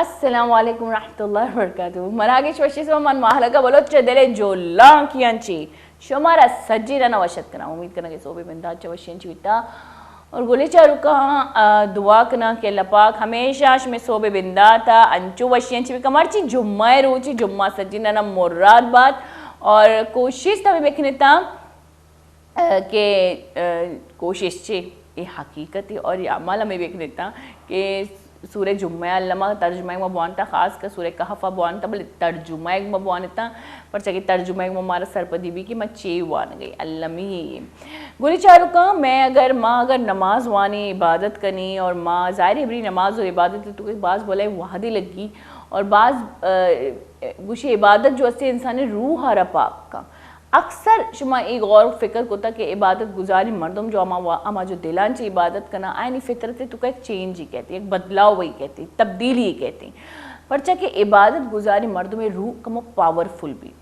अस्सलामु अलैकुम रहमतुल्लाहि व बरकातुहू मराकेश वशीस मन महलका बोलो चदरे जोला कियांची शुमारा सज्जीरा नवशत कना उम्मीद करना कि सोबे बंदा चवशियंची विता और गोले चारुका दुआ कना के लपाक हमेशा में सोबे बिंदा था अंचु वशियंची कमरची जुम्मा रोची जुम्मा सज्जीना ना मुराद बात और कोशिश तभी देखने था के कोशिश चे ये हकीकत और ये अमल में देखने था कि सूर्य जुम्मा अल्लामा तर्जुमा में बुआनता खास कर सूर्य कहफा बुआनता बल्कि तर्जुमा में बुआनता पर चके तर्जुमा में हमारा सरपदी भी कि मैं चे बुआन गई अल्लामी ये गोली चारुका मैं अगर नमाज वानी इबादत करनी और माँ ज़ाहिर बरी नमाज और इबादत तो कोई बाज़ बोला वहादी लगी और बाज़ गुशी इबादत जो असली इंसान रूह हरा पाक का अक्सर शुमा एक और फिक्र को था कि इबादत गुजारी मर्दम जो अमा जो दिलान से इबादत करना आयनी फितरत तो का एक चेंज ही कहती है, एक बदलाव वही कहती, तब्दीली ही कहती पर चाहे इबादत गुजारी मर्दों में रूह कम पावरफुल भी।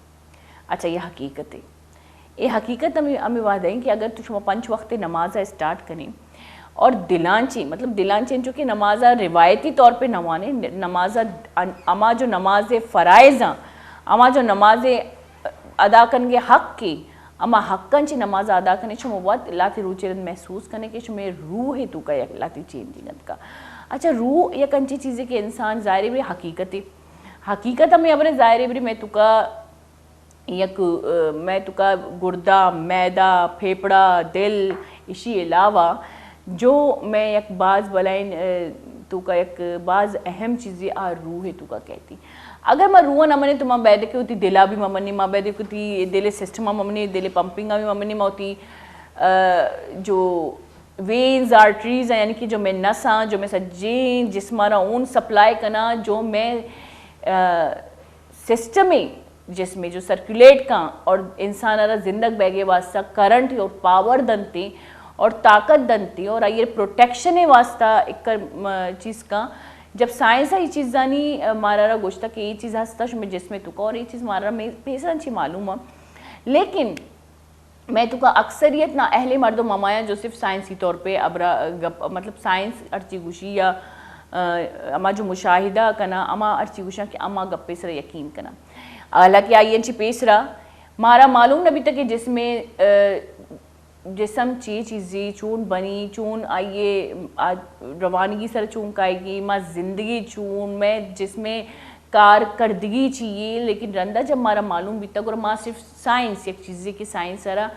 अच्छा ये हकीकत है, ये हकीकत हमें वाद है कि अगर तुम 5 वक्त नमाजा स्टार्ट करें और दिलांची मतलब दिलांची जो कि नमाजा रिवायती तौर पर नवाने नमाजा अमा जो नमाज फ़राइज़ अमा जो नमाज अदा करने हक़ की अमा हक़न नमाज अदा करने बहुत लाती रूचि महसूस करने के में रूह है तू का लाती चेंजिंग का। अच्छा रूह या कंची चीज़ें कि इंसान ज़ाहिर बरी हकीकत हमें अपने ज़ाहिर बरी मैं तुका मैं तुका गुर्दा मैदा फेफड़ा दिल इसी अलावा जो मैं एक बाज़ बलाइन तू का एक बाज़ अहम चीज़ें आ रूह है तू का कहती अगर मैं रूह न मने तो माँ बैठ के होती दिला भी ममनी माँ बैठ के होती दिले सिस्टम ममनी दिले पंपिंग भी ममनी माँ होती जो वेन्स आर्टरीज यानी कि जो मैं नसा जो मैं सज्जी जिस्मारा ऊन सप्लाई करना जो मैं सिस्टम में जिसमें जो सर्कुलेट का और इंसान जिंदग बैगे वास्ता करंट और पावर दनती और ताकत दनती और ये प्रोटेक्शन है वास्ता एक चीज़ का जब साइंस ये चीज़ जानी मारा गोश्ता कि ये चीज़ हंसता मैं जिसमें तुका और ये चीज़ मारा में पेशा अच्छी मालूम है लेकिन मैं तुका अक्सरियत ना अहले मर्दो ममाया जो सिर्फ साइंसी तौर पे अबरा मतलब साइंस अर्ची गुशी या अमा जो मुशाहिदा कना अमा अर्ची गुशा कि अमा गप्पे सर यकीन कना हालांकि आई अच्छी पेशरा मारा मालूम नबी तक जिसमें जिसम चीज़ें चून बनी चून आइए रवानगी सर चून आएगी माँ ज़िंदगी चून मैं जिसमें कारकर्दगी चाहिए लेकिन रंदा जब हमारा मालूम भी तक और माँ सिर्फ साइंस एक चीज़ें की साइंस सरा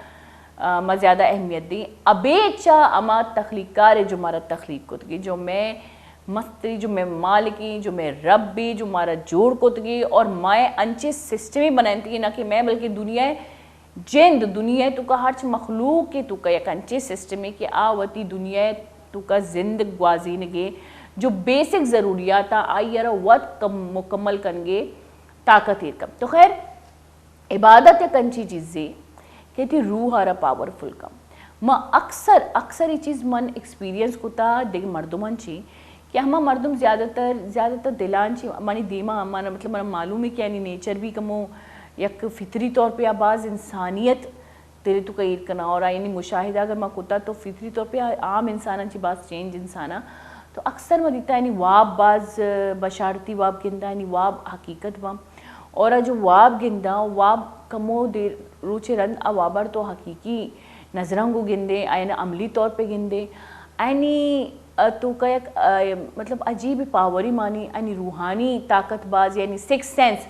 माँ ज़्यादा अहमियत दी अबे अच्छा अमा तख्लीकार है जो हमारा तख्लीक कुतगी जो मैं मस्ती जो मैं मालिकी जो मैं रब्बी जो हमारा जोड़ कुतगी और माए अंचे सिस्टम ही बनाती ना कि मैं बल्कि दुनिया जिंद दुनिया तो का हर मखलूक के तो का एक अंचे सिस्टम है कि आवती दुनिया तो का जिंद ग्वाजीनगे जो बेसिक ज़रूरियात आई यार वक्त मुकम्मल करेंगे ताकत कम तो खैर इबादत एक अंची चीज़ें कहती रूह आरा पावरफुल कम माँ अक्सर ये चीज़ मन एक्सपीरियंस होता देख मर्दमन ची कि हम मर्दम ज़्यादातर दिलान ची मानी दीमा माना मतलब मेरा मालूम है कि यानी नेचर भी कमो एक फितरी तौर पे आबाज इंसानियत तेरे तो कई करना और यानी मुशाहिदा अगर मैं कुता तो फितरी तौर पे आम इंसान की बात चेंज इंसाना तो अक्सर मैं देता यानी वाब बाज बशारती वाब गिंदा यानी वाब हकीकत वाम और जो वाब गिंदा वाब कमो देर रूचे रंद अवाबर तो हकीकी नजरंगो गिंदे यानी अमली तौर पे गिंदे यानी तो का एक मतलब अजीब पावरी मानी यानी रूहानी ताकतबाज यानी सिक्स सेंस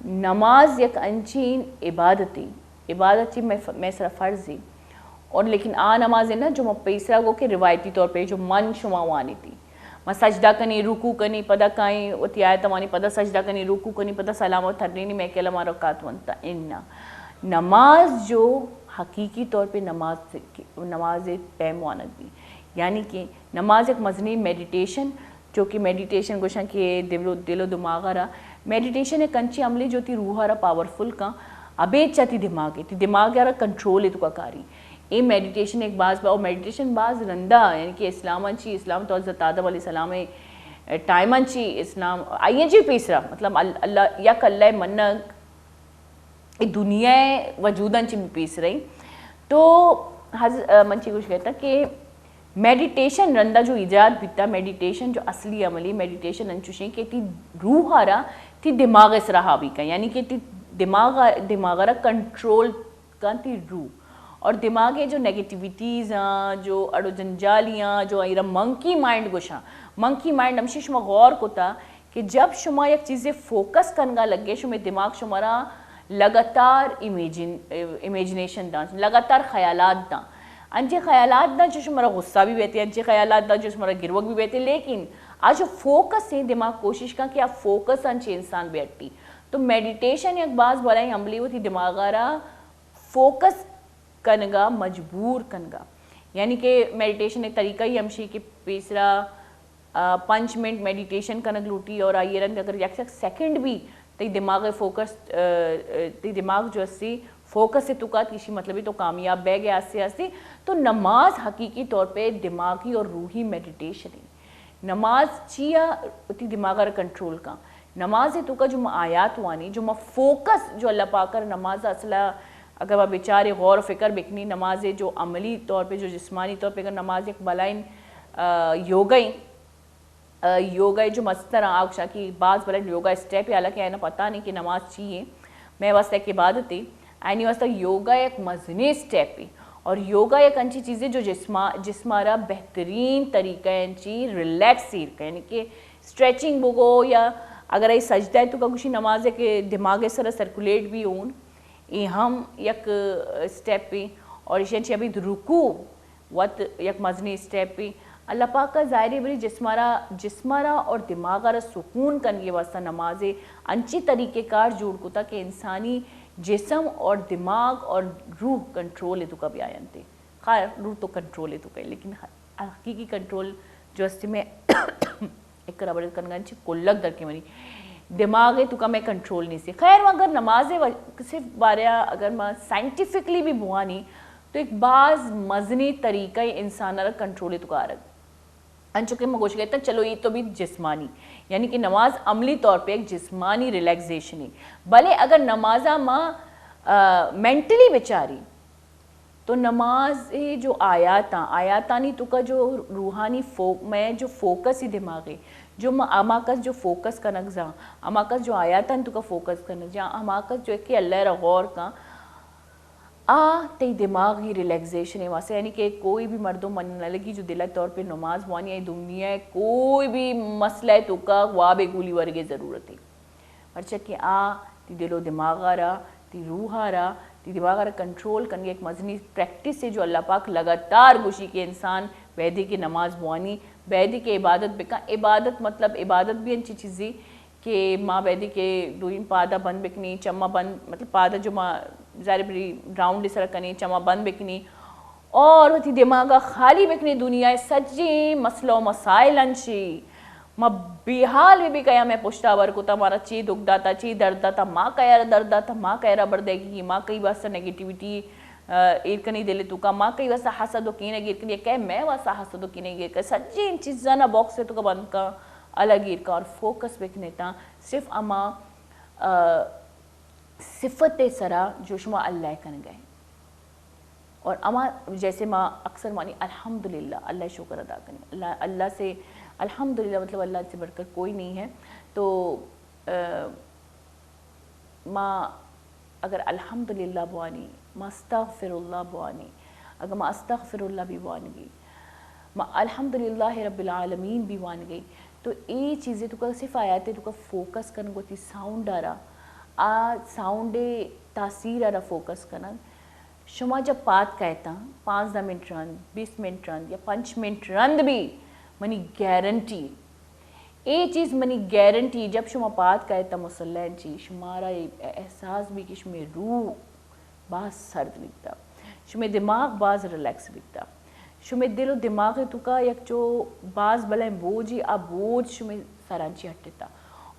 नमाज एक अंची इबादती मैं सरा फ़र्ज़ी और लेकिन नमाज है ना जो मैं पैसरा गो के रिवायती तौर पे जो मन शुमावानी थी मैं सजदा कनी रुकू कनी पदा काई उती आयत मानी पदा सजदा कनी रुकू कनी पदा सलामत थरनी मैं अकेला मारो कातवंता इन्ना नमाज जो हकीकी तौर पे नमाज पैमानत भी यानी कि नमाज एक मजनी मेडिटेशन जो कि मेडिटेशन गोशा के दिलो दिमाग रहा मेडिटेशन एक कंची अमली जो थी रूह रहा पावरफुल का अबे चाहती दिमाग यार कंट्रोल है तो कारी ये मेडिटेशन एक बाज़ और मेडिटेशन बाज़ रंदा यानी कि इस्लाम तो हज़रत आदम अलैहिस्सलाम टाइम इस्लाम आई जी पेसरा मतलब अल्लाह या कल्ला मन्नक दुनिया वजूदन ची पेस रही तो मंची कुछ कहता कि मेडिटेशन रंदा जो इजाद बिता मेडिटेशन जो असली अमली मेडिटेशन अंचुशे के ती रूह आरा ती दिमाग से रहा भी का यानी कि ती दिमाग कंट्रोल का ती रूह और दिमागे जो नेगेटिविटीज़ जो अड़ो जंजालियाँ जो आइरा मंकी माइंड गुशा मंकी माइंड हमशी शुमा गौर कोता कि जब शुमा एक चीज़ें फोकस करना लगे शुमे दिमाग शुमारा लगातार इमेजिनेशन दां लगातार ख्यालात दां अंचे ख्यालात दां जो शुमारा गुस्सा भी बहते अंचे ख्यालात दां जो शुमारा गिरवक भी बहते लेकिन आज फोकस से दिमाग कोशिश का कि आप फोकस अंचे इंसान बैठती तो मेडिटेशन एक बाज बलाई अमली होती दिमागारा फोकस कनगा मजबूर कनगा यानी कि मेडिटेशन एक तरीका ही हमशी कि तीसरा 5 मिनट मेडिटेशन कनक लूटी और आइए रंग अगर एक सेकंड भी ती दिमाग फोकस ती दिमाग जो अस्सी फोकस से तुका किसी मतलब तो कामयाब बह गया आस्ते आस्ते तो नमाज हकीकी तौर पे दिमागी और रूही मेडिटेशन है नमाज चिया उती दिमाग कंट्रोल का नमाज है तुका जो आयात वानी जो फोकस जो अल्लाह पाकर नमाज असला अगर वह बेचारे गौर फिक्र बिकनी नमाज जो अमली तौर पे जो जिस्मानी तौर पे अगर नमाज एक बलाइन योगा जो मस्तर आगशा की बाज़ बलाइन योगा स्टेप है हालांकि आना पता नहीं कि नमाज चाहिए मैं वास्ते एक इबादत है आनी वास्ता योगा एक मजनी स्टेप है और योगा एक अंची चीज़ें जो जिस्मारा बेहतरीन तरीका है अंची रिलैक्स यानी कि स्ट्रेचिंग बुगो या अगर ये सजदा है तो का कुछ नमाज के दिमाग सर सर्कुलेट भी होन ये हम एक स्टेप पे और इसे अभी रुकू वत एक मजनी स्टेप पे अल्लाह पाक का ज़ाहिर बरी जिस्मारा और दिमागारा सुकून कन ये वास्ता नमाज़े अंची तरीक़ेकार जोड़ को था कि इंसानी जिस्म और दिमाग और रूह कंट्रोल है तो कभी आयनते खैर रूह तो कंट्रोल है तो कहीं लेकिन हकीकी कंट्रोल जो अस्ती में एक रबड़ कनगंची कोल्लक दर के मनी दिमाग है तो का मैं कंट्रोल नहीं से खैर अगर नमाज सिर्फ बारया अगर मैं साइंटिफिकली भी बुआनी तो एक बाज़ मजनी तरीका इंसान कंट्रोल है तो का रख अंचुके में कोशिश कहते हैं चलो ये तो भी जिस्मानी यानी कि नमाज अमली तौर पे एक जिस्मानी रिलैक्सेशन है भले अगर नमाजा माँ मेंटली बेचारी तो नमाज जो आयातानी तो का जो रूहानी मैं जो फोकस ही दिमाग है जो अमाकस जो फोकस का नगजा अमाकस जो आयातन तो का फोकस का नगजा अमाकस जो है कि अल्लाह गौर का ते दिमाग ही रिलैक्सेशन है वैसे यानी कि कोई भी मर्दों मन न लगी जो दिला तौर पे नमाज वानी है दुनिया है कोई भी मसला है तो का वाह बेगुली वर्गे ज़रूरत है अच्छा कि ती दिलो दिमाग आ रहा ती रूह आ रहा ती दिमाग आ रहा कंट्रोल करनी एक मजनी प्रैक्टिस से जो अल्लाह पाक लगातार गुशी के इंसान वैदी की नमाज वानी वैदी के इबादत बिका इबादत मतलब इबादत भी अच्छी चीज़ें कि माँ वैदी के दून पादा बंद बिकनी चम्मा बंद मतलब पादा जो माँ ज़ाहिर बरी राउंड इस तरह कनी चमा बंद बिकनी और वही दिमागा खाली बिकनी दुनिया सज्जी मसलो मसाइल अंशी माँ बेहाल भी कया मैं पुछता वर को मारा ची दुख दाता ची दर्द दाता माँ कया दर्द दाता माँ कया बर्देगी माँ कई वास्ता नेगेटिविटी इरकनी दिले तुका माँ कई वास्ता हसदो कीने गिर के कह मैं वास्ता हसदो कीने गिर कर सच्ची इन चीज़ा ना बॉक्स से तुका बंद का अलग गिर का और फोकस बिकने था सिर्फ अमा सिफत सरा जो शुमा अल्लाह कन गए और अमा जैसे माँ अक्सर मानी अल्हम्दुलिल्लाह अल्लाह शुक्र अदा करें अल्लाह से अल्हम्दुलिल्लाह मतलब अल्लाह से बढ़कर कोई नहीं है तो माँ अगर अल्हम्दुलिल्लाह बुआनी माँ अस्तगफिरुल्लाह बुआनी अगर माँ अस्तगफिरुल्लाह भी बुआन गई माँ अल्हम्दुलिल्लाह रब्बिल आलमीन भी बुआन गई तो ये चीज़ें तो सिर्फ आयाते तो फोकस करने को साउंड आ रहा साउंडे तासीर आ रहा फोकस करना शुमा जब बात कहता 5-10 मिनट रन 20 मिनट रन या 5 मिनट रन भी मनी गारंटी ये चीज़ मनी गारंटी जब शुमा बात कहता मुसल्लन ची शुमारा एहसास भी कि शुमे रूह बाज सर्द बिकता शुमे दिमाग बाज रिलैक्स बिकता शुमे दिलो दिमाग तुका एक जो बाज भले बोझ आ बोझ शुमे सरांची हटता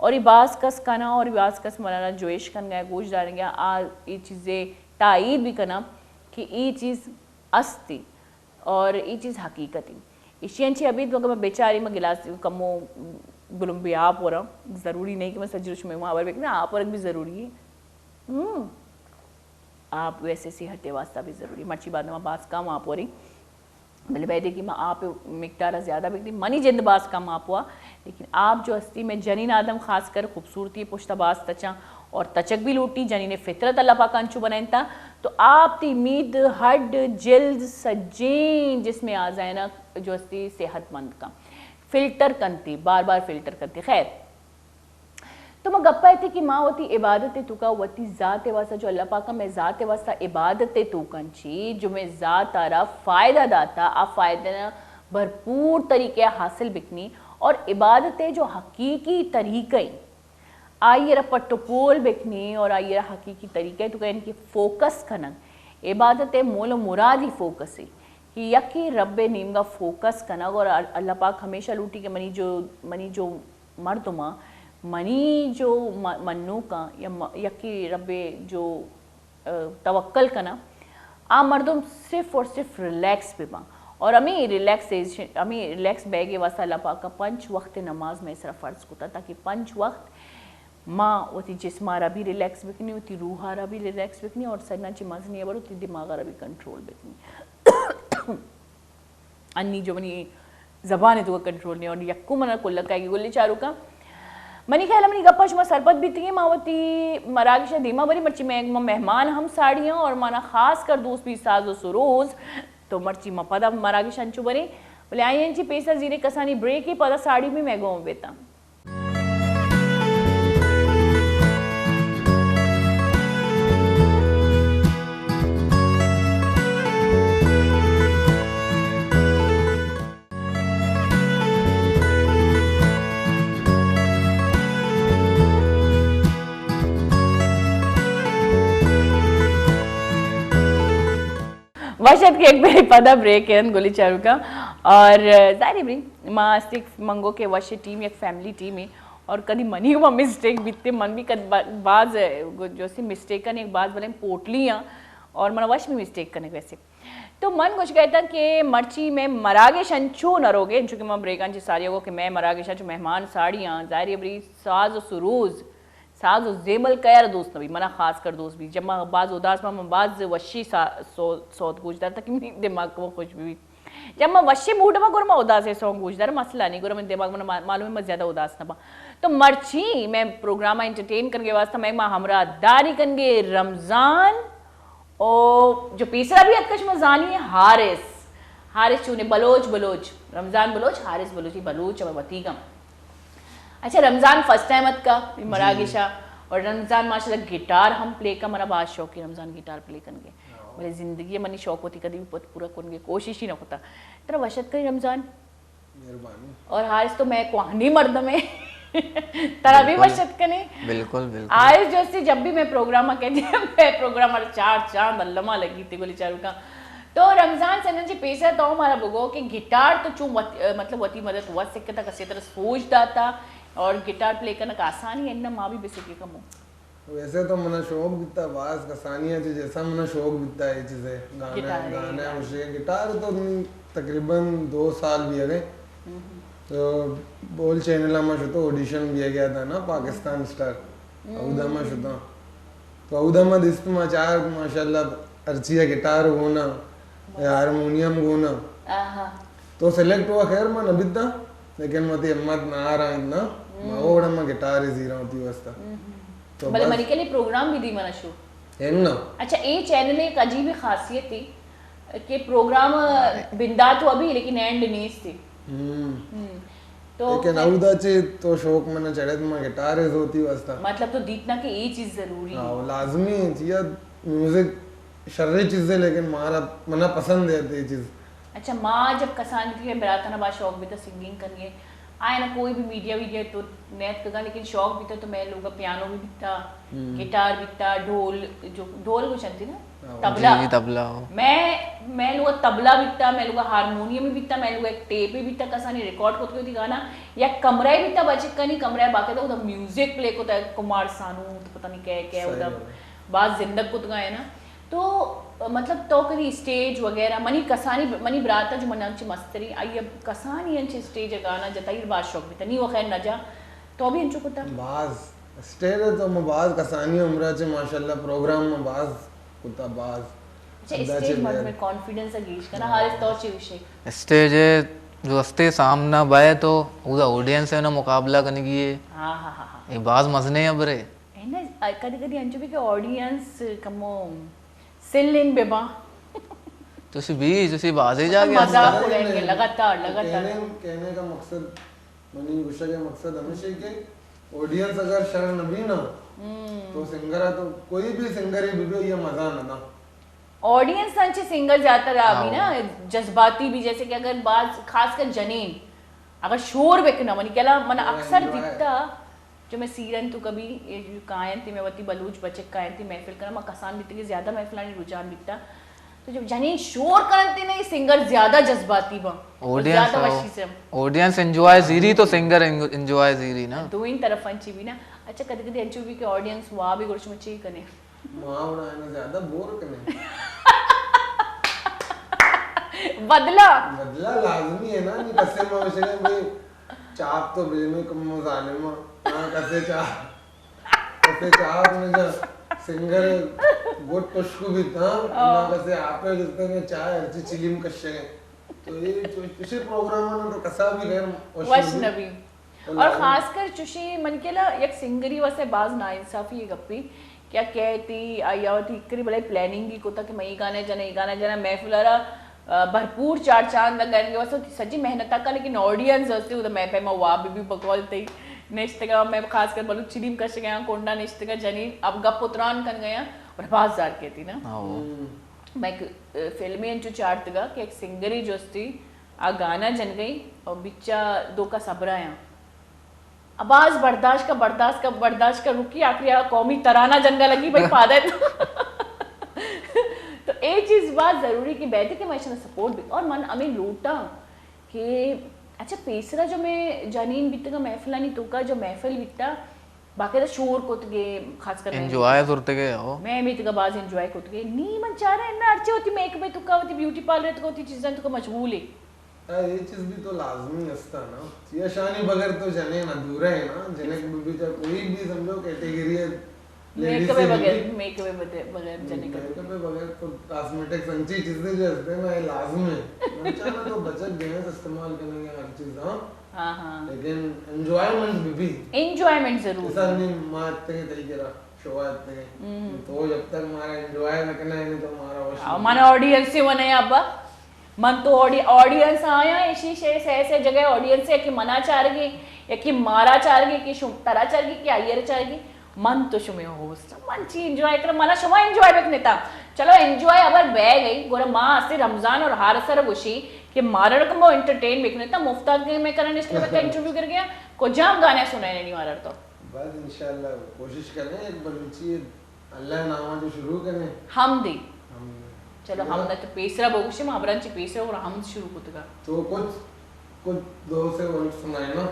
और ये बास कस कना और बास कस मराना जोश कन गया गोश डालेंगे ये चीज़ें तायद भी करना कि ये चीज़ अस्ति और ये चीज़ हकीकत ही इशियंची अभी तो अगर मैं बेचारी में गिलास कमो बुलम भी आप हो रहा ज़रूरी नहीं कि मैं सजरुश में वहाँ पर ना आप और भी ज़रूरी है आप वैसे सेहत वास्ता भी ज़रूरी मर्ची बाद में बास कम आप हो रही भले बैदे की माँ आप मिकदार ज़्यादा बिकती मनी जिंदबाज कम आप हुआ, लेकिन आप जो हस्ती में जनीन आदम खासकर खूबसूरती पुश्तबाज तचा और तचक भी लूटी जनीन फितरत अल्लाह पाक अंचू बनाइन था, तो आप ती मीद हड जिल्द सजीन जिसमें आ जाए ना जो हस्ती सेहतमंद का फिल्टर करती बार बार फिल्टर करती। खैर तो मैं गप्पा थी कि माँ होती इबादत तुका वती ज़ात वास्ता जो अल्लाह पाक में ज़ात वास्ता इबादत तू कंची जो में ज़ात आरा फ़ायदा दाता आप फ़ायदे ना भरपूर तरीके हासिल बिकनी और इबादतें जो हकीकी तरीक़े आइए रपा टपोल बिकनी और आइए हकीकी तरीके तो इनकी फोकस खनन इबादतें मोल मुराद ही फोकस है कि यकी रब नीम का फोकस कनग और अल्लाह पाक हमेशा लूटी के मनी जो मर्दमा मनी जो मन्नू का या यकी रबे जो तवक्कल कना आ मर्दम सिर्फ और सिर्फ रिलैक्स पे बा और अमी रिलैक्स बैगे वास्ता अल्लाह पाक का 5 वक्त नमाज में इसरा फ़र्ज़ कुता ताकि 5 वक्त माँ वती जिस्मारा भी रिलैक्स बिकनी होती रूहारा भी रिलैक्स बिकनी और सरना चिमाज नहीं बड़ो ती दिमागारा भी कंट्रोल बिकनी अन्नी जो मनी ज़बान है तो कंट्रोल नहीं और यक्कू मना कुल्ला का गुल्ली चारू का मनी ख्याल मनी गप्पा शुमा सरपत बीती है मावती मरागिशा धीमा बरी मर्ची में मेहमान हम साड़ियाँ और माना खास कर दोस्त भी साजो सुरोज तो मर्ची मपदा मरागिशा अंचू बरी बोले आई अंची पैसा जीरे कसानी ब्रेक ही पदा साड़ी भी मैं गो बेता वशत के एक मेरी पदा ब्रेक है गोली चारू का और जारी बरी माँ स्टिक मंगो के वश टीम एक फैमिली टीम है और कभी मनी हुआ मिस्टेक बीतते मन भी कद बाज जो सी मिस्टेक करने एक बाज बोले पोटलियाँ और मन वश में मिस्टेक करने वैसे तो मन कुछ कहता कि मर्ची में मरागे शंचू न रोगे चूँकि मैं ब्रेकान ची सारी हो कि मैं मरागे शंचू मेहमान साड़ियाँ जारी बरी साज सुरूज साज जेबल कयार दोस्त नबी मना खास कर दोस्त भी जब मैं बाज उदास में बाज वशी सौत गूंजदार तक मेरे दिमाग को खुश भी जब मैं वशी मूड में गुरमा उदास है सॉन्ग गूंजदार मसला नहीं गुरमा मेरे दिमाग में मालूम है मैं ज़्यादा उदास ना पा तो मर्ची मैं प्रोग्राम एंटरटेन करके वास्ता मैं हमरा दारी करके रमज़ान और जो तीसरा भी अतकश में जानी है हारिस चूने बलोच रमज़ान बलोच हारिस बलोची बलोच और वतीगम अच्छा रमज़ान फर्स्ट टाइम का मरागिशा और रमज़ान माशाल्लाह गिटार हम प्ले का मना बहुत शौक है रमज़ान गिटार प्ले करके मेरी ज़िंदगी मनी शौक होती कभी भी पूरा करने कोशिश ही ना होता तेरा वशत करी रमज़ान और हारिस तो मैं कहानी मर्द में तेरा भी वशत कने बिल्कुल हारिस जो सी जब भी मैं प्रोग्राम कहती हूँ मैं प्रोग्राम चार चांद अल्लमा लगी थी गोली चारू का तो रमज़ान से जी पैसा तो हमारा बुगो कि गिटार तो चूँ मतलब वती मदद हुआ सिक्के तक कसी तरह सोच दाता और गिटार प्ले करना का आसानी है ना माँ भी बेसिकली कम हो वैसे तो मना शौक बिता बास कसानियाँ थी जैसा मना शौक बिता है चीज़ें गाना उसे गिटार तो तकरीबन 2 साल भी है तो बोल चैनल में शुतो ऑडिशन भी गया था ना पाकिस्तान स्टार अहूदा में शुतो तो अहूदा में दिस्त में चार माशाल्लाह अर्चिया गिटार होना हारमोनियम होना तो सेलेक्ट हुआ खैर मैं नबित था लेकिन मती हिम्मत ना आ रहा इतना मैं मैं गिटार ही रहा होती वास्ता तो भले मनी के लिए प्रोग्राम भी दी मना शो है ना अच्छा ये चैनल एक अजीब खासियत थी कि प्रोग्राम बिंदात हुआ भी लेकिन एंड नहीं थी तो लेकिन अहूदा चे तो शौक मैंने चढ़े तो मैं गिटार ही होती वास्ता मतलब तो दीतना कि ये चीज जरूरी है हां लाजमी है म्यूजिक शर्री चीज है लेकिन मारा मना पसंद है ये चीज अच्छा माँ जब कसान थी बराता ना बात शौक भी था सिंगिंग करनी आए ना कोई भी मीडिया तो नेट का लेकिन शौक भी था तो मैं लोग पियानो भी बिकता गिटार बिकता ढोल कुछ थी ना तबला मैं लोग तबला बिकता मैं लोग हारमोनियम भी बिकता मैं लोग एक टेप भी बिकता कसानी रिकॉर्ड होती होती गाना या कमरा ही बिकता बचे का नहीं कमरा बाकी तो उधर म्यूजिक प्ले होता है कुमार सानू तो पता नहीं क्या उधर बात जिंदग कुछ गाए ना तो मतलब तो कभी स्टेज वगैरह मनी बराता जो मना मस्तरी आई अब कसानी अंचे स्टेज गाना जताई बात शौक भी था नहीं वो खैर न जा तो अभी अंचो कुता बाज स्टेज तो मैं बाज कसानी उम्र चे माशाल्लाह प्रोग्राम में बाज कुता बाज स्टेज में कॉन्फिडेंस गीज करना हारिस तोचे विषय स्टेज जो रस्ते सामना बाय तो पूरा ऑडियंस है ना मुकाबला करने की ये हाँ हाँ हाँ हाँ ये बाज मजने अब रे है ना कभी कभी अंजू भी के ऑडियंस कमो सिल इन बेबा तुसी बाजे जा गया मजाक उड़ाएंगे लगातार कहने का मकसद मनी गुस्सा का मकसद हमेशा कि ऑडियंस अगर शरण नबी ना तो सिंगर है तो कोई भी सिंगर ही भी ये मजा ना ऑडियंस सांचे सिंगर जाता रहा भी ना जज्बाती भी जैसे कि अगर बात खासकर जनीन अगर शोर बेकना मनी केला मन अक्सर दिखता जो मैं सीरन तो कभी ये जो कायन थी मैं वती बलूच बच्चे कायन थी महफिल करना मैं कसान बिकते के ज्यादा महफिलानी रुझान दिखता तो जब जनीन शोर करते नहीं सिंगर ज्यादा जज्बाती बा ज्यादा वशी से ऑडियंस एंजॉय जीरी तो सिंगर एंजॉय जीरी ना दो इन तरफ अंची भी ना अच्छा कभी कभी अंचू भी के ऑडियंस वहाँ भी कुछ मची कने माँ बनाने ज्यादा बोर कने बदला लाजमी है ना नहीं कसे में वैसे भाई चाप तो बेमे कम जाने में ना कसे चाप में जो सिंगर गोट पशु भी था ना कसे आपे जितने में चाय अर्ची चिलीम कशे तो ये पिछले प्रोग्राम में तो कसा भी गैर वैष्णवी और खासकर चुशी मन के ला एक सिंगरी वसे बाज ना इंसाफी ये गप्पी क्या कहती आया थी करी बड़े प्लानिंग की को था कि मैं गाने जना महफिलारा भरपूर चार चांद लगाएंगे वैसे सच्ची मेहनत का लेकिन ऑडियंस हंसते उधर मैं पे मैं वाह भी बकौल थी नेक्स्ट का मैं खासकर बोलूँ चिलीम कश गया कोंडा नेक्स्ट का जनी अब गप उतरान कर गया और बाजार कहती ना मैं फिल्मी अंचू चार्ट का कि एक सिंगरी जो थी आ गाना जन गई और बिच्चा दो का सबराया आवाज बर्दाश्त का रुकी आखिरी कौमी तराना जंगा लगी भाई फादर तो एक चीज बात जरूरी की बैठे कि मैं सपोर्ट भी और मन अमीन लूटा कि अच्छा पेसरा जो मैं जानीन बित्ते का महफिला नहीं तो का जो महफिल बित्ता बाकी शोर को तो खासकर एंजॉय करते गए हो मैं भी तो बाज एंजॉय करते गए नी मन चाह रहा है ना अच्छी होती मेकअप में तो का होती ब्यूटी पार्लर तो होती चीजें तो का मशगूल है ये चीज भी तो लाजमी असता ना ये शानी बगैर तो जने ना दूर है ना जने भी कोई भी समझो कैटेगरी है मेकअप बगैर जने का मेकअप बगैर तो कॉस्मेटिक्स अंची चीजें जो हस्ते ना ये लाजमी है मतलब तो बचत गए इस्तेमाल करने के हर चीज हां लेकिन एंजॉयमेंट जरूर ऐसा नहीं मारते तरीके का शो आते हैं तो जब तक हमारा एंजॉय न करना है तो हमारा मन ऑडियंस से बने अब मन तो ऑडियंस आया इसी से जगह ऑडियंस है कि मना चाह रही या कि मारा चाह रही कि तरा चाह रही कि आयर चाह रही मन तो शुमे होस्ट मन ची एंजॉय कर मना शुमा एंजॉय बेक नेता चलो एंजॉय अबर बह गई गोरा मां से रमजान और हारसर गुशी कि मारड़ को एंटरटेन बेक नेता मुफ्ताद के में करने इसलिए मैं इंटरव्यू कर गया को जाम गाने सुनाए नहीं मारड़ तो बस इंशाल्लाह कोशिश करें एक बलूची अल्लाह नामा जो शुरू करें हम दे चलो हम ना तो पेसरा बोगुशे महाबरांची पेसरा और हम शुरू कुतगा तो कुछ दो से वन सुनाए ना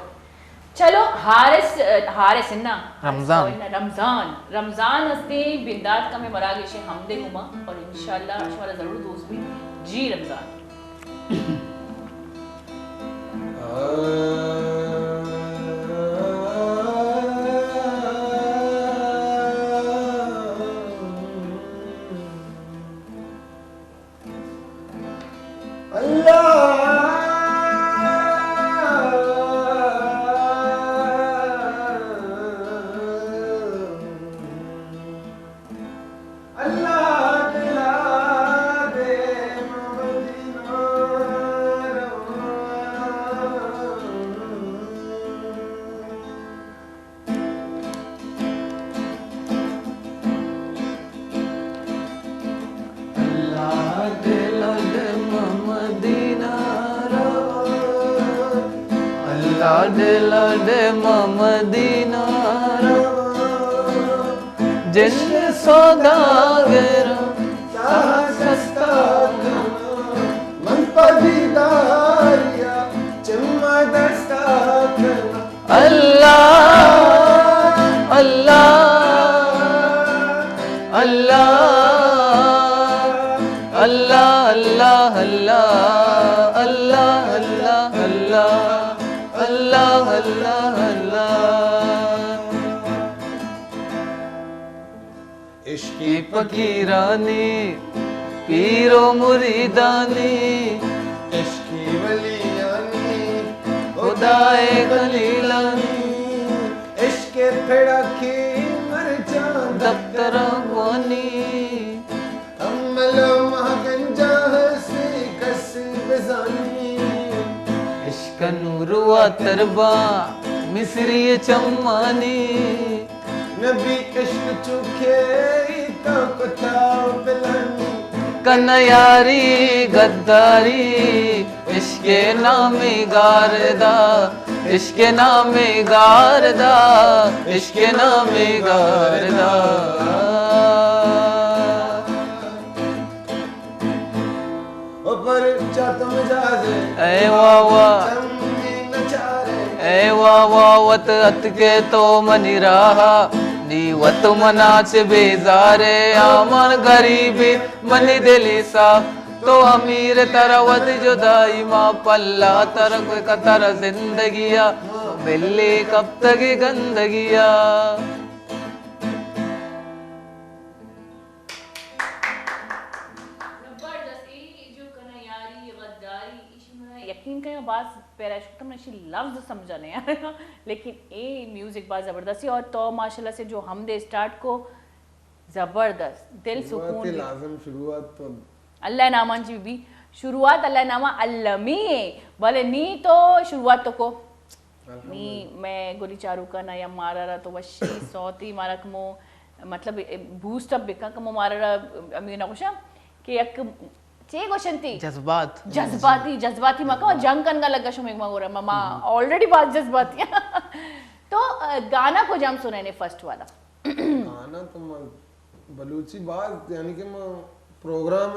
चलो हारिस ना रमजान हस्ते बिंदात का मैं मरागे से हम दे घुमा और इंशाल्लाह हमारा जरूर दोस्त भी जी रमजान लाडे मदीना जिन सौदागर सस्ता मन पदीदारिया चम्मा दस्ता अल्लाह अल्लाह अल्लाह अल्लाह अल्लाह अल्लाह अल्लाह अल्लाह अल्लाह अल्लाह अल्लाह इश्क़ फकीरानी पीरो मुरीदानी इश्की वलियानी खुदाए खलीलानी इश्क फड़ाकी मरचान दफ्तर वानी अमलो महगंजा से कसी बजानी इश्क नूरुआ तरबा मिस्री चम्मानी नबी इश्क चुके तो कुताव बिलानी कन्यारी गद्दारी इश्के नामे गारदा इश्के नामे गारदा इश्के नामे गारदा ऊपर चातम जाजे ऐ वाह वाह चमनी नचारे ऐ वाह वाह वत अत के तो मनी रहा नी वत मनाच बेजारे आमन गरीबी मनी दिली सा तो अमीर तरवत जुदाई माँ पल्ला तरक कतर जिंदगिया बिल्ली कब तक गंदगिया यकीन करें बात पैराशूट में लफ्ज समझाने यार लेकिन ये म्यूजिक बात ज़बरदस्ती और तो माशाल्लाह से जो हम दे स्टार्ट को ज़बरदस्त दिल सुकून लाजम शुरुआत तो अल्लाह नामान जी भी शुरुआत अल्लाह नामा अल्लमी भले नी तो शुरुआत तो को नी मैं गोली चारू का ना या मारा रहा तो वशी सौती मारा कमो मतलब बूस्ट अप बिका कमो मारा रहा अमीर ना कुछ कि एक चे गोशंती जज्बाती मका जंग कनगा लगा शो मेघ मगोरा मामा ऑलरेडी बात जज्बाती तो गाना को जाम सुनाने फर्स्ट वाला गाना तो बलूची बात यानी कि मैं प्रोग्राम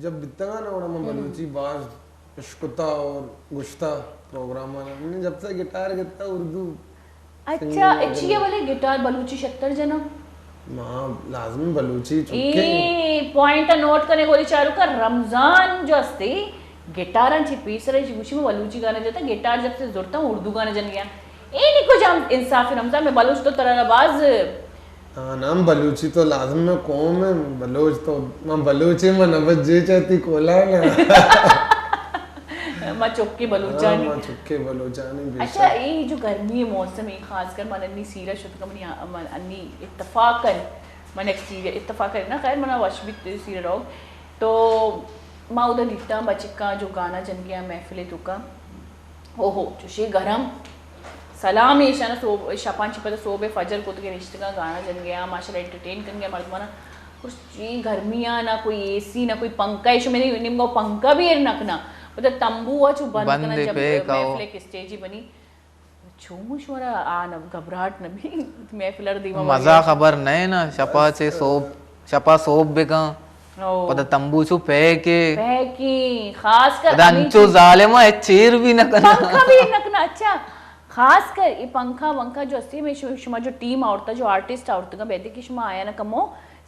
जब बितगा ना मैं बलूची बात इश्कुता और गुश्ता प्रोग्राम मैंने जब से गिटार गिरता उर्दू अच्छा अच्छी वाले गिटार बलूची शक्तर जना मां लाजमी बलूची ए पॉइंट नोट करने गोली चारू का रमजान जो असते गिटारांची पीसराची गुशी में बलूची गाने जाता गिटार जब से जोड़ता हूँ उर्दू गाने जन गया ए निको जाम इंसाफी रमजान में बलूच तो तरहबाज हाँ नाम बलूची तो लाजम में कौम है बलूच तो मैं बलूची में नबज जे चाहती कोला ना मां चुक्के बलूचानी मां चुक्के बलूचानी अच्छा ये जो गर्मी मौसम है खासकर मन अन्नी सीरा शुद्ध कमनी अन्नी इत्तफाकन मन एक्सपीरियंस इत्तफाकन ना खैर मना वश भी सीरा रोग तो मां उधर दिखता बचिका जो गाना जन गया महफिले तुका ओहो चुशी गरम सलाम ये शाना सो शपान छिपा सोबे फजर को तो के रिश्ते का गाना जन गया माशाल्लाह एंटरटेन कर गया मर्द मना कुछ जी गर्मियां ना कोई एसी ना कोई पंखा इशू मेरी निम्गो पंखा भी है नकना मतलब तंबू हुआ जो बंद करना जब महफिल की स्टेज ही बनी छूमुश वाला आ न घबराहट न भी महफिलर दीवा मजा खबर नहीं ना शपा सोब बेका पता तंबू छु पैकी खासकर दंचो जालिमा चेर भी न करना पंखा भी नकना अच्छा खासकर ये पंखा वंखा जो अस्ती में शुमा जो टीम औरता जो आर्टिस्ट औरत का बेदे की शुमा आया ना कमो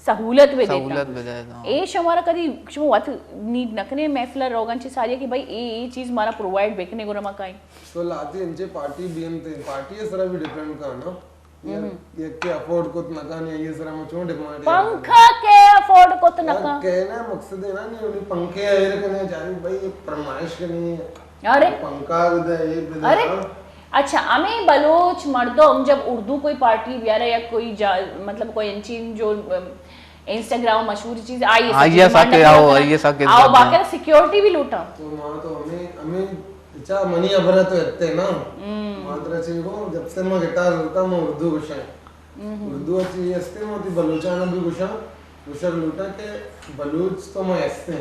सहूलत में देता ए शमारा कदी शुमा वात नीड नकने महफिल रोगन ची सारी कि भाई ए चीज मारा प्रोवाइड बेकने गोरा मकाई तो लाती इनचे पार्टी बीएमते पार्टी है सरा भी डिपेंड का ना ये के अफोर्ड को नका नहीं ये सरा मचो डिमांड पंखा के अफोर्ड को तो नका कहना मकसद है ना नहीं उन्हें पंखे आए रखने जानी भाई ये फरमाइश करनी है अरे पंखा उधर ये अरे अच्छा हमें बलोच मर्दों जब उर्दू कोई पार्टी वगैरह या कोई मतलब कोई चीज जो इंस्टाग्राम मशहूर चीज आई आओ बाकी सिक्योरिटी भी लूटा तो मां तो हमें अच्छा मनी अबरा तो रहते ना मात्र चीज को जब से मैं गिटार लूटा मैं उर्दू गुशा उर्दू अच्छी हस्ते मोती बलूचाना भी गुशा गुशा लूटा के बलूच तो मैं हस्ते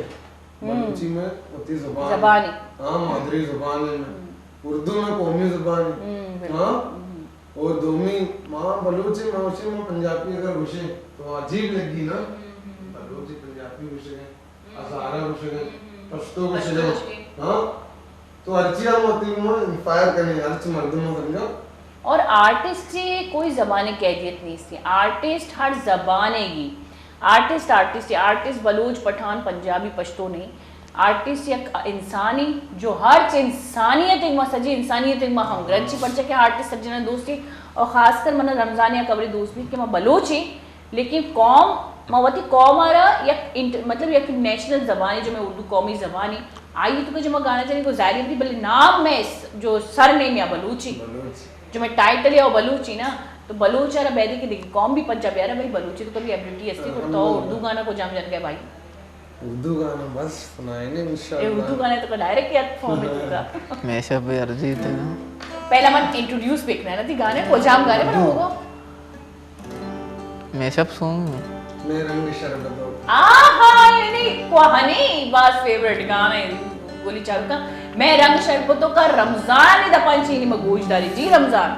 बलूची में होती जुबान हाँ मादरी जुबान है उर्दू में कौमी जुबान हाँ और दोमी माँ बलूची मावशी में पंजाबी अगर घुसे तो अजीब लगी ना बलूची पंजाबी घुसे हज़ारा घुसे पश्तो घुसे हाँ तो अर्चिया मोती में फायर करने अर्च मर्दों में समझो और आर्टिस्ट की कोई ज़बान कैदियत नहीं थी आर्टिस्ट हर ज़बान की आर्टिस्ट बलूच पठान पंजाबी पश्तो नहीं आर्टिस्ट एक इंसानी जो हर इंसानियत एक सजी इंसानियत एक हमग्रंची पड़ सके आर्टिस्ट सज्जन दोस्ती और ख़ासकर मन रमज़ान या कबरी दोस्त भी कि मैं बलोची लेकिन कौम मावती कौमारा मतलब एक नेशनल ज़बानी जो मैं उर्दू कौमी ज़बानी आई तो जो मैं गाना चाहिए को जाहिर थी भले नाम में जो सर नेम या बलूची जो मैं टाइटल या बलूची ना तो बलूच यार बैदी की देखी कौम भी पंजाब यार भाई बलूची तो कभी एबिलिटी अस्ती तो उर्दू गाना को जाम जान गया भाई उर्दू गाना बस सुनाएंगे ये इंशाल्लाह। उर्दू गाने तो डायरेक्ट याद फॉर्म में होगा मैशअप भी अर्जित है ना। पहला मन इंट्रोड्यूस देखना है ना थी गाने को जाम गाने पर होगा मैशअप सॉन्ग मैं रंग शरबत हो आहा यानी कोहनी बस फेवरेट गाना है गोली चालू का मैं रंग शरबतों का रमजान ही दपन चीनी में गोश्तदारी जी रमजान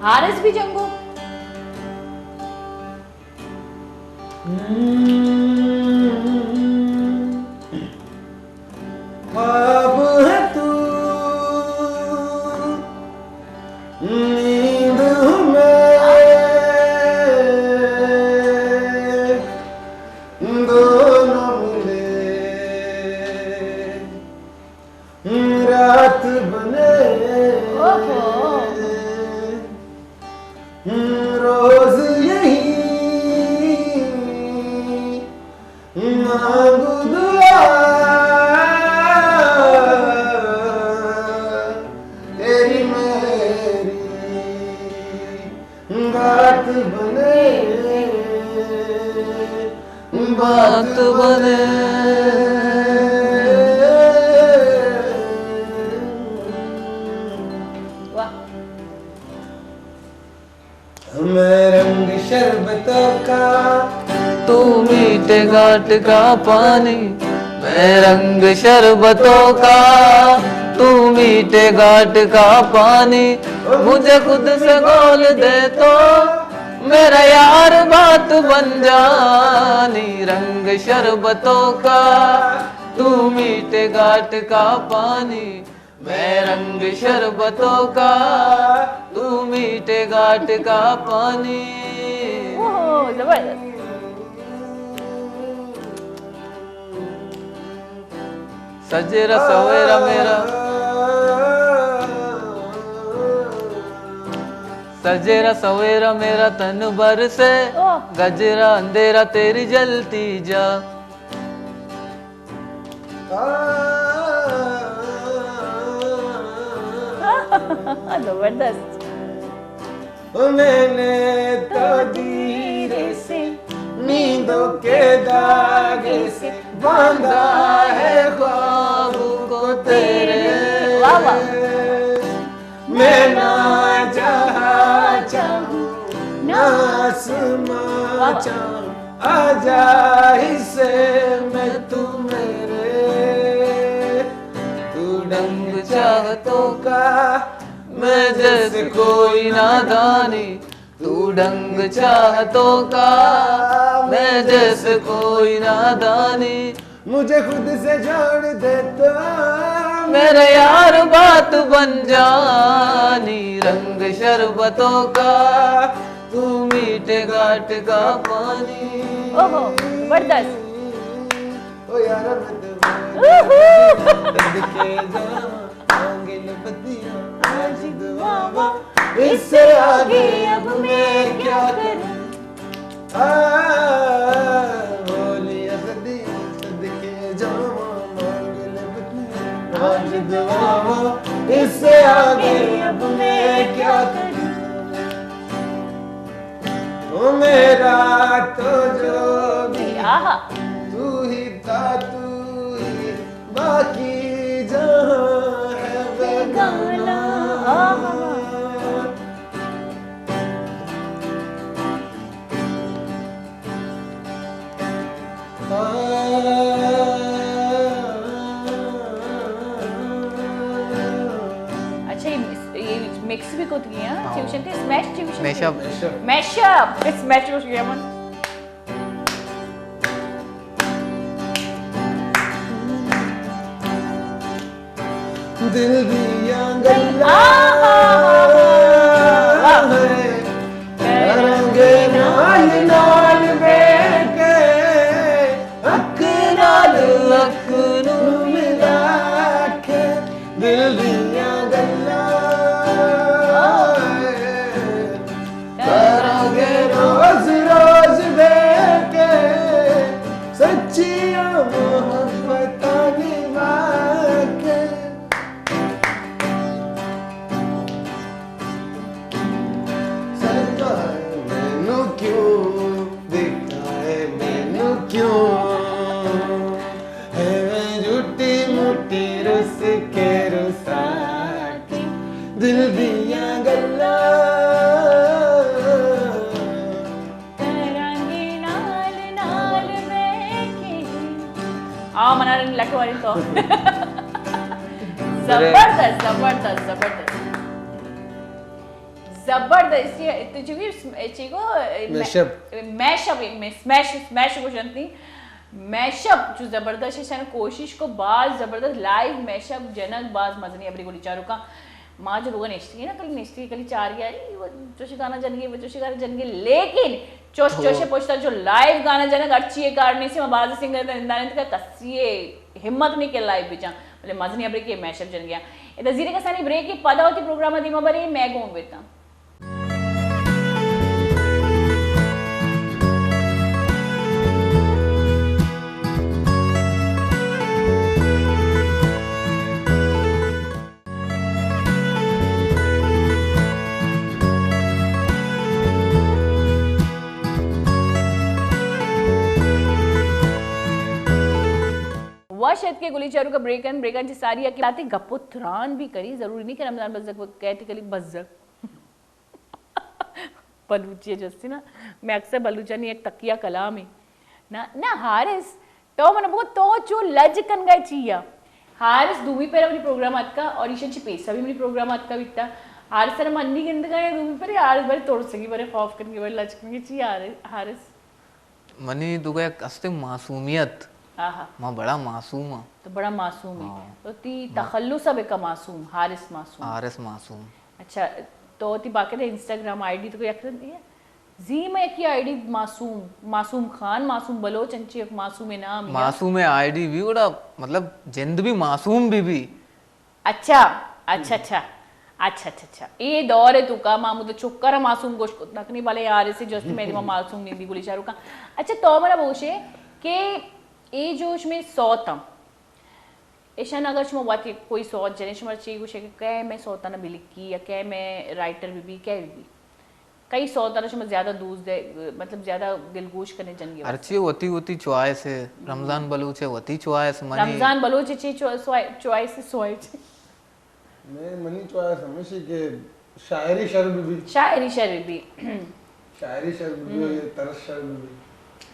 हारिस भी जंगो ख्वाब है तू नींद हूँ मैं दोनों मिले रात बने रोज यही मांगू दुआ तेरी मेरी बात बने बात बने वाह मैं रंग शरबतों का तू मीठे घाट का पानी मैं रंग शरबतों का तू मीठे घाट का पानी मुझे खुद से घोल दे तो मेरा यार बात बन जानी रंग शरबतों का तू मीठे घाट का पानी मैं रंग शरबतों का तू मीठे घाट का पानी। ओहो जबरदस्त सजेरा सवेरा मेरा सजेरा सवेरा मेरा तन भर से गजरा अंधेरा तेरी जलती जा जबरदस्त मैंने तो धीरे से नींदों के धागे से बांधा है ख्वाब को तेरे वाह वाह मैं ना जहाँ चाहूँ ना आसमां चाहूँ आजा हिस्से में तू मेरे तू डंग चाहतों का मैं जैसे कोई नादानी तू ढंग चाहतों का मैं जैसे कोई नादानी मुझे खुद से जोड़ दे तो मेरा यार बात बन जानी रंग शरबतों का तू मीठे घाट का पानी। ओहो जबरदस्त ओ यार मैं के जांगिल बत्तियां आज दुआवा इससे आगे अब मैं क्या करूं बोलिया सदके जावा मांगिल बत्तियां आज दुआवा इससे आगे अब मैं क्या करूं ओ मेरा तो जो भी आहा तू ही था तू ही बाकी जहां है बेगाना अच्छा ये मिक्स भी कुछ किया ट्यूशन थे smash tuition mashup mashup smash हो गया मन दिल दिया गल्ला रंगे नाल नाल बैठे अख नाल अख नू मिला के दिल दिया गल्ला करांगे हाँ मना लटवारी तो जबरदस्त जबरदस्त जबरदस्त जबरदस्त ये तुझे भी चीको मैशअप स्मैश को जानती मैशअप जो जबरदस्त है कोशिश को बाज जबरदस्त लाइव मैशअप जनक बाज मजनी अपनी गोली चारों का माँ जो लोगों नेस्टी ना कल नेस्टी कल चार गया वो जोशी गाना जन गए वो जोशी गाना जन गए लेकिन चोश चोशे पोछता जो लाइव गाना जनक अच्छी है कारणे से बाज सिंगर इंदाने का कसिए हिम्मत नहीं के लाइव बिचा बोले मजनी अपने के मैशअप जन गया इधर जीरे का सानी ब्रेक की पदा होती प्रोग्राम दी मबरी मैं गों बेटा वाशद के गुली चारू का ब्रेकन जी सारी अकेलाती गपुत्रान भी करी जरूरी नहीं कि रमजान बज़क वो कहती कली बज़क बलूची जस्ती ना मैं अक्सर बलूचानी एक तकिया कलाम है ना हारिस तो मन बहुत तो जो लज कन गए चिया हारिस दूमी पर अपनी प्रोग्राम आत का और ईशन ची पैसा भी अपनी प्रोग्राम आत का बिकता हारिस सर मन्नी गिंद गए दूमी पर हारिस बड़े तोड़ सकी बड़े खौफ करके बड़े लज कन गए चिया हारिस मनी दुगा अस्ते मासूमियत आहा माँ बड़ा मासूम है तो बड़ा मासूम है तो ती तखल्लुस अब का मासूम हारिस मासूम अच्छा तो ती बाकी दे इंस्टाग्राम आईडी तो कोई अक्सर नहीं है जी मैं की आईडी मासूम खान मासूम बलोच अंची एक मासूम नाम मासूम आईडी भी बड़ा मतलब जिंद भी मासूम भी अच्छा अच्छा अच्छा अच्छा अच्छा अच्छा ये दौर है तू का मामू तो चुक्कर मासूम गोश को नकनी वाले यार से जस्ट मेरी मासूम नींदी गुली चारू का अच्छा तो मेरा बोशे के ए जो उसमें सौता ऐसा अगर चुमा बात कोई सौत जने चुमा चाहिए कुछ क्या मैं सौता ना भी लिखी या क्या मैं राइटर भी क्या भी कई सौता ना चुमा ज्यादा दूर दे मतलब ज्यादा दिलगोश करने जंगी अर्ची होती चॉइस है रमजान बलूच है होती चॉइस मनी रमजान बलूच ची चॉइस मैं मनी चॉइस हमेशा के शायरी शर भी तरस शर भी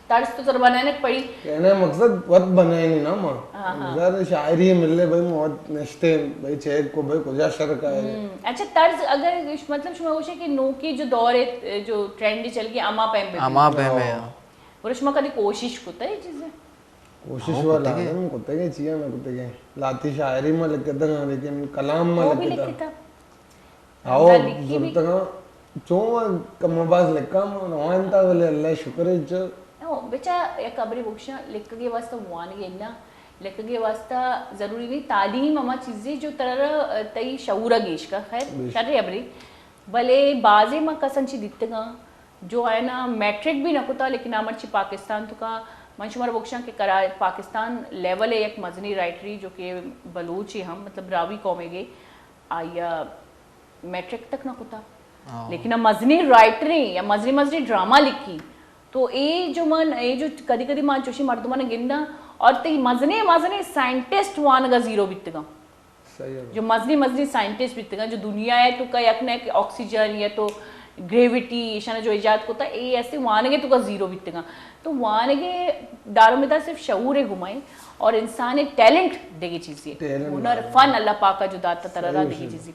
तर्स तो सर बनाने पड़ी कहने मकसद वत बनाए नहीं ना माँ ज़्यादा शायरी मिलने भाई मौत नश्ते भाई चेक को भाई कुछ शर का है अच्छा तर्ज अगर मतलब शुमा उसे कि नो की जो दौर है जो ट्रेंडी चल गई अमा पे में और शुमा कभी कोशिश करता है चीजें कोशिश वाला है मैं कुत्ते के चाहिए मैं कुत्ते के लाती शायरी में लिख देता ना लेकिन कलाम में लिख देता आओ जरूरत ना जो कमबाज लिखा नवानता वाले अल्लाह शुक्र है जो बेचा एक अबरी बुक्शा लिख के वास्ता मुआन के ना लिख के वास्ता जरूरी नहीं तालीम अमा चीजें जो तरह तई शऊरा गेश का खैर कर रही अबरी भले बाजे में कसंची दित्तगा जो है ना मैट्रिक भी नकुता लेकिन आमरची पाकिस्तान तो का मंशुमार बुक्शा के करा पाकिस्तान लेवल है एक मजनी राइटरी जो कि बलूची हम मतलब रावी कौमेगे आया मैट्रिक तक नकुता लेकिन मजनी राइटरी या मजनी ड्रामा लिखी तो ये जो कदी कदी मान चोशी मर्द मन गिंदा और ते मजने साइंटिस्ट वान का जीरो बितगा जो मजनी साइंटिस्ट बितगा जो दुनिया है तो का यकने ऑक्सीजन या तो ग्रेविटी ईशाना जो इजाद होता है ये ऐसे वानगे तो का जीरो बितगा तो वानगे दारोमिदा सिर्फ शऊर घुमाए और इंसान टैलेंट देगी चीज़ें हुनर फन अल्लाह पाक का जो दाता तररा देगी चीज़ें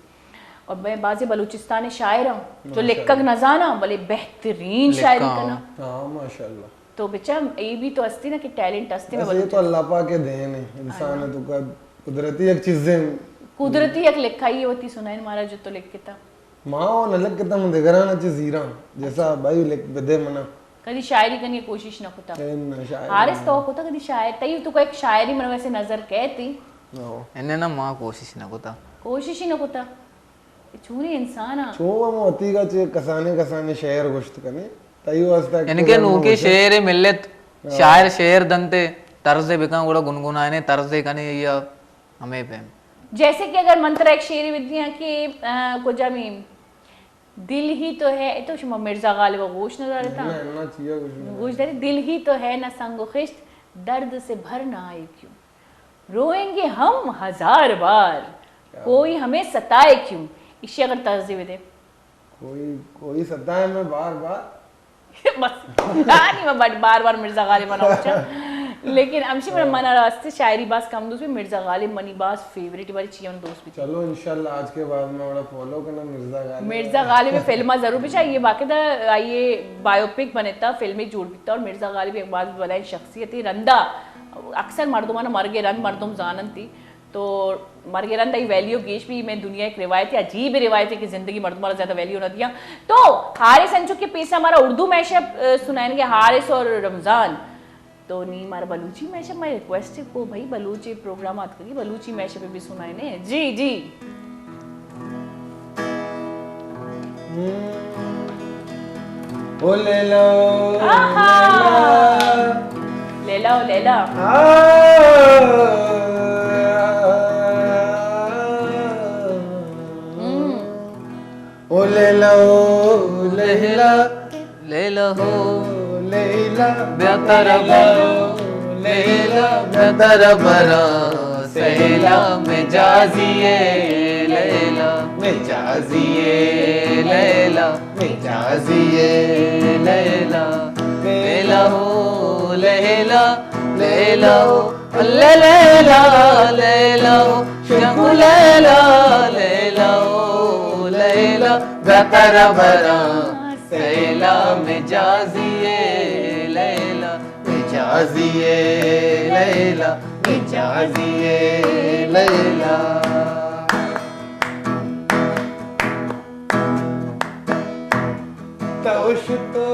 और मैं बाज़े बलूचिस्तान शायर हूँ जो लिखक नजाना भले बेहतरीन शायरी करना हाँ माशाल्लाह तो बेचा ये भी तो अस्ती ना कि टैलेंट अस्ती में ये तो अल्लाह पाक के देन है इंसान है तो का कुदरती एक चीजें कुदरती एक लिखा ही होती सुनाइन महाराज जो तो लिख के था माँ वो न लिख के था मुझे घराना चीज़ीरा जैसा भाई लिख बदे मना कभी शायरी करने की कोशिश न होता हारिस तो होता कभी शायर तई तो एक शायरी मन वैसे नजर कहती इन्हें ना माँ कोशिश न होता ही न होता चूरी इंसान चो हम होती का चे कसाने शेर गोश्त करने तई वास्ता इनके नूके शेर मिल्लत शायर शेर दंते तर्ज़े बिका गुड़ा गुनगुनाने तर्ज़े कने या हमें पे जैसे कि अगर मंत्र एक शेरी विद्या के कुजामी दिल ही तो है तो शुमा मिर्जा गालिब गोश नजर आता ना चाहिए गोश दे दिल ही तो है ना संगो खिश्त दर्द से भर ना आए क्यों रोएंगे हम हजार बार कोई हमें सताए क्यों इसे अगर तर्ज़े दे कोई सताए मैं बार बार बस नहीं मैं बार बार मिर्जा गालिब बनाऊं लेकिन अमशी మన रास्ते शायरी बास कम दोस्त भी मिर्जा गालिब मनी बास फेवरेट वाली चीज़ दोस्त भी चलो इंशाल्लाह आज के बाद में बड़ा फॉलो करना मिर्जा गालिब में फिल्म जरूर भी चाहिए बाकायदा आइए बायोपिक बने था फिल्मी जोड़ भी था और मिर्जा गालिब एक बात बनाई शख्सियत ही रंदा अक्सर मर्दों ने मर गए रंद मर्दों जानन थी तो मर गए रंदा वैल्यू गेश भी मैं दुनिया एक रिवायत है अजीब रिवायत है कि जिंदगी मर्दों वाला ज्यादा वैल्यू न दिया तो हारिस अंजू के पीछे हमारा उर्दू मैशअप सुनाएंगे हारिस और रमजान तो नहीं हमारा बलूची मैशअप मैं रिक्वेस्ट है को भाई बलूची प्रोग्राम आत करिए बलूची मैशअप भी सुनाए ने जी जी ओ ले लो ले लो ले लो ओ ले लो लैला ले लो लैला बेहतर बरो लैला बेहतर बरो सैला में जाजिए लैला में जाजिए लैला में जाजिए लैला लैला हो लैला लैला हो लैला लैला हो शमु लैला लैला हो लैला बेहतर बरो सैला में जाजिए लैला में जाजिए लैला में जाजिए लैला तौश तो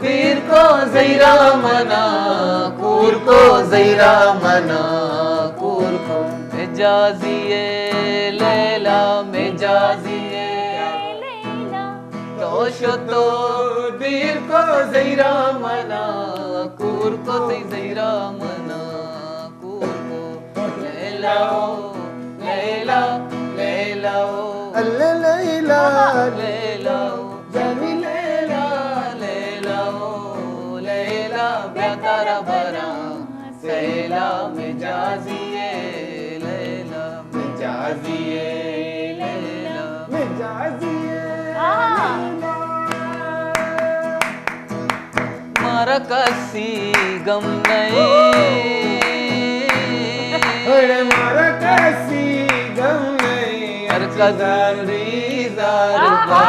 दीर को ज़ैरा मना कूर को ज़ैरा मना कूर को मिजाजिए लैला मिजाजिए तोश तो दीर को ज़ैरा मना कूर को ज़ैरा मना कूर को लैला लैला लैला अल्लाह लैला लैला जानी लैला लैला लैला बेहतर बरा सैला में जाजिए लैला में जाजिए लैला में जाजिए मारा कसी गम नहीं अरे मारा कैसी गम नहीं हर कदरी जारबा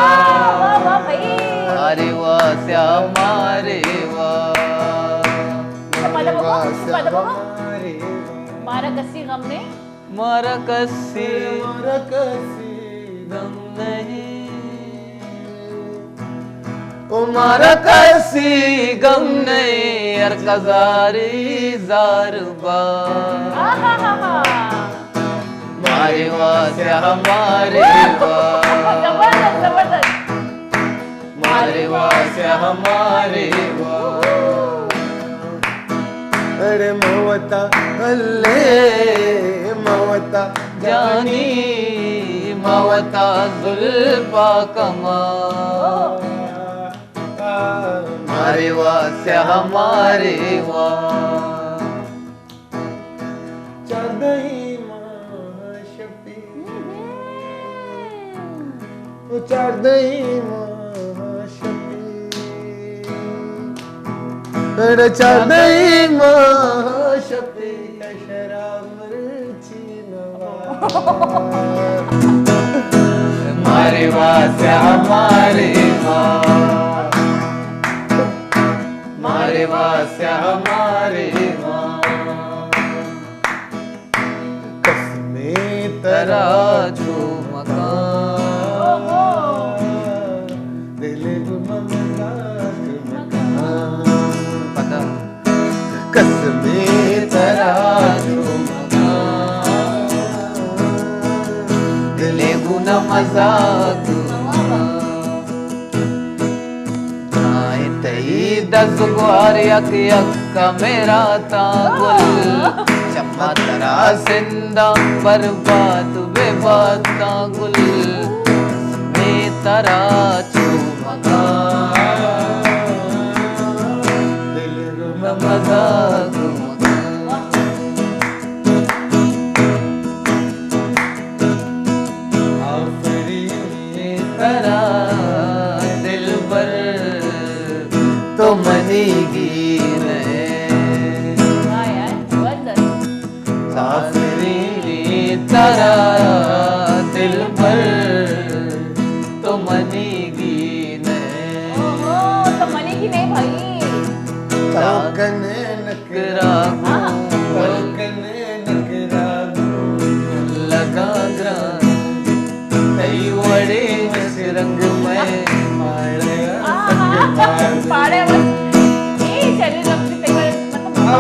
अरे वाह श्यामारे मारा कसी गम ने मारा कसी मारा कैसी गम नहीं ओ मारा कसी गम नहीं हर कजारी जारबा मारे वासे हमारे जबरदस्त जबरदस्त मारे वासे हमारे अरे मवता अल्ले मवता जानी मवता जुल्फा कमा मारे वासे हमारे चादई महाशपी ओ चादई महाशपी अरे चादई महाशपी शराब मारे वासे हमारे मारे वासे हमारे कसमे तरा झूमका दिल ममलाक मकान पता कसमे तरा झूमका दिले गुना मजाक दस गुआर यक यक मेरा तागुल चम्मा तरा सिंदा बर्बाद बेबाद तागुल में तरा चुमका दिल मजाक तरा दिल पर तो मनीगी भाई तौकने नकरा तौकने नकरा लगा ग्रान तई वड़े रंग में पाड़े ये चले रखते थे मतलब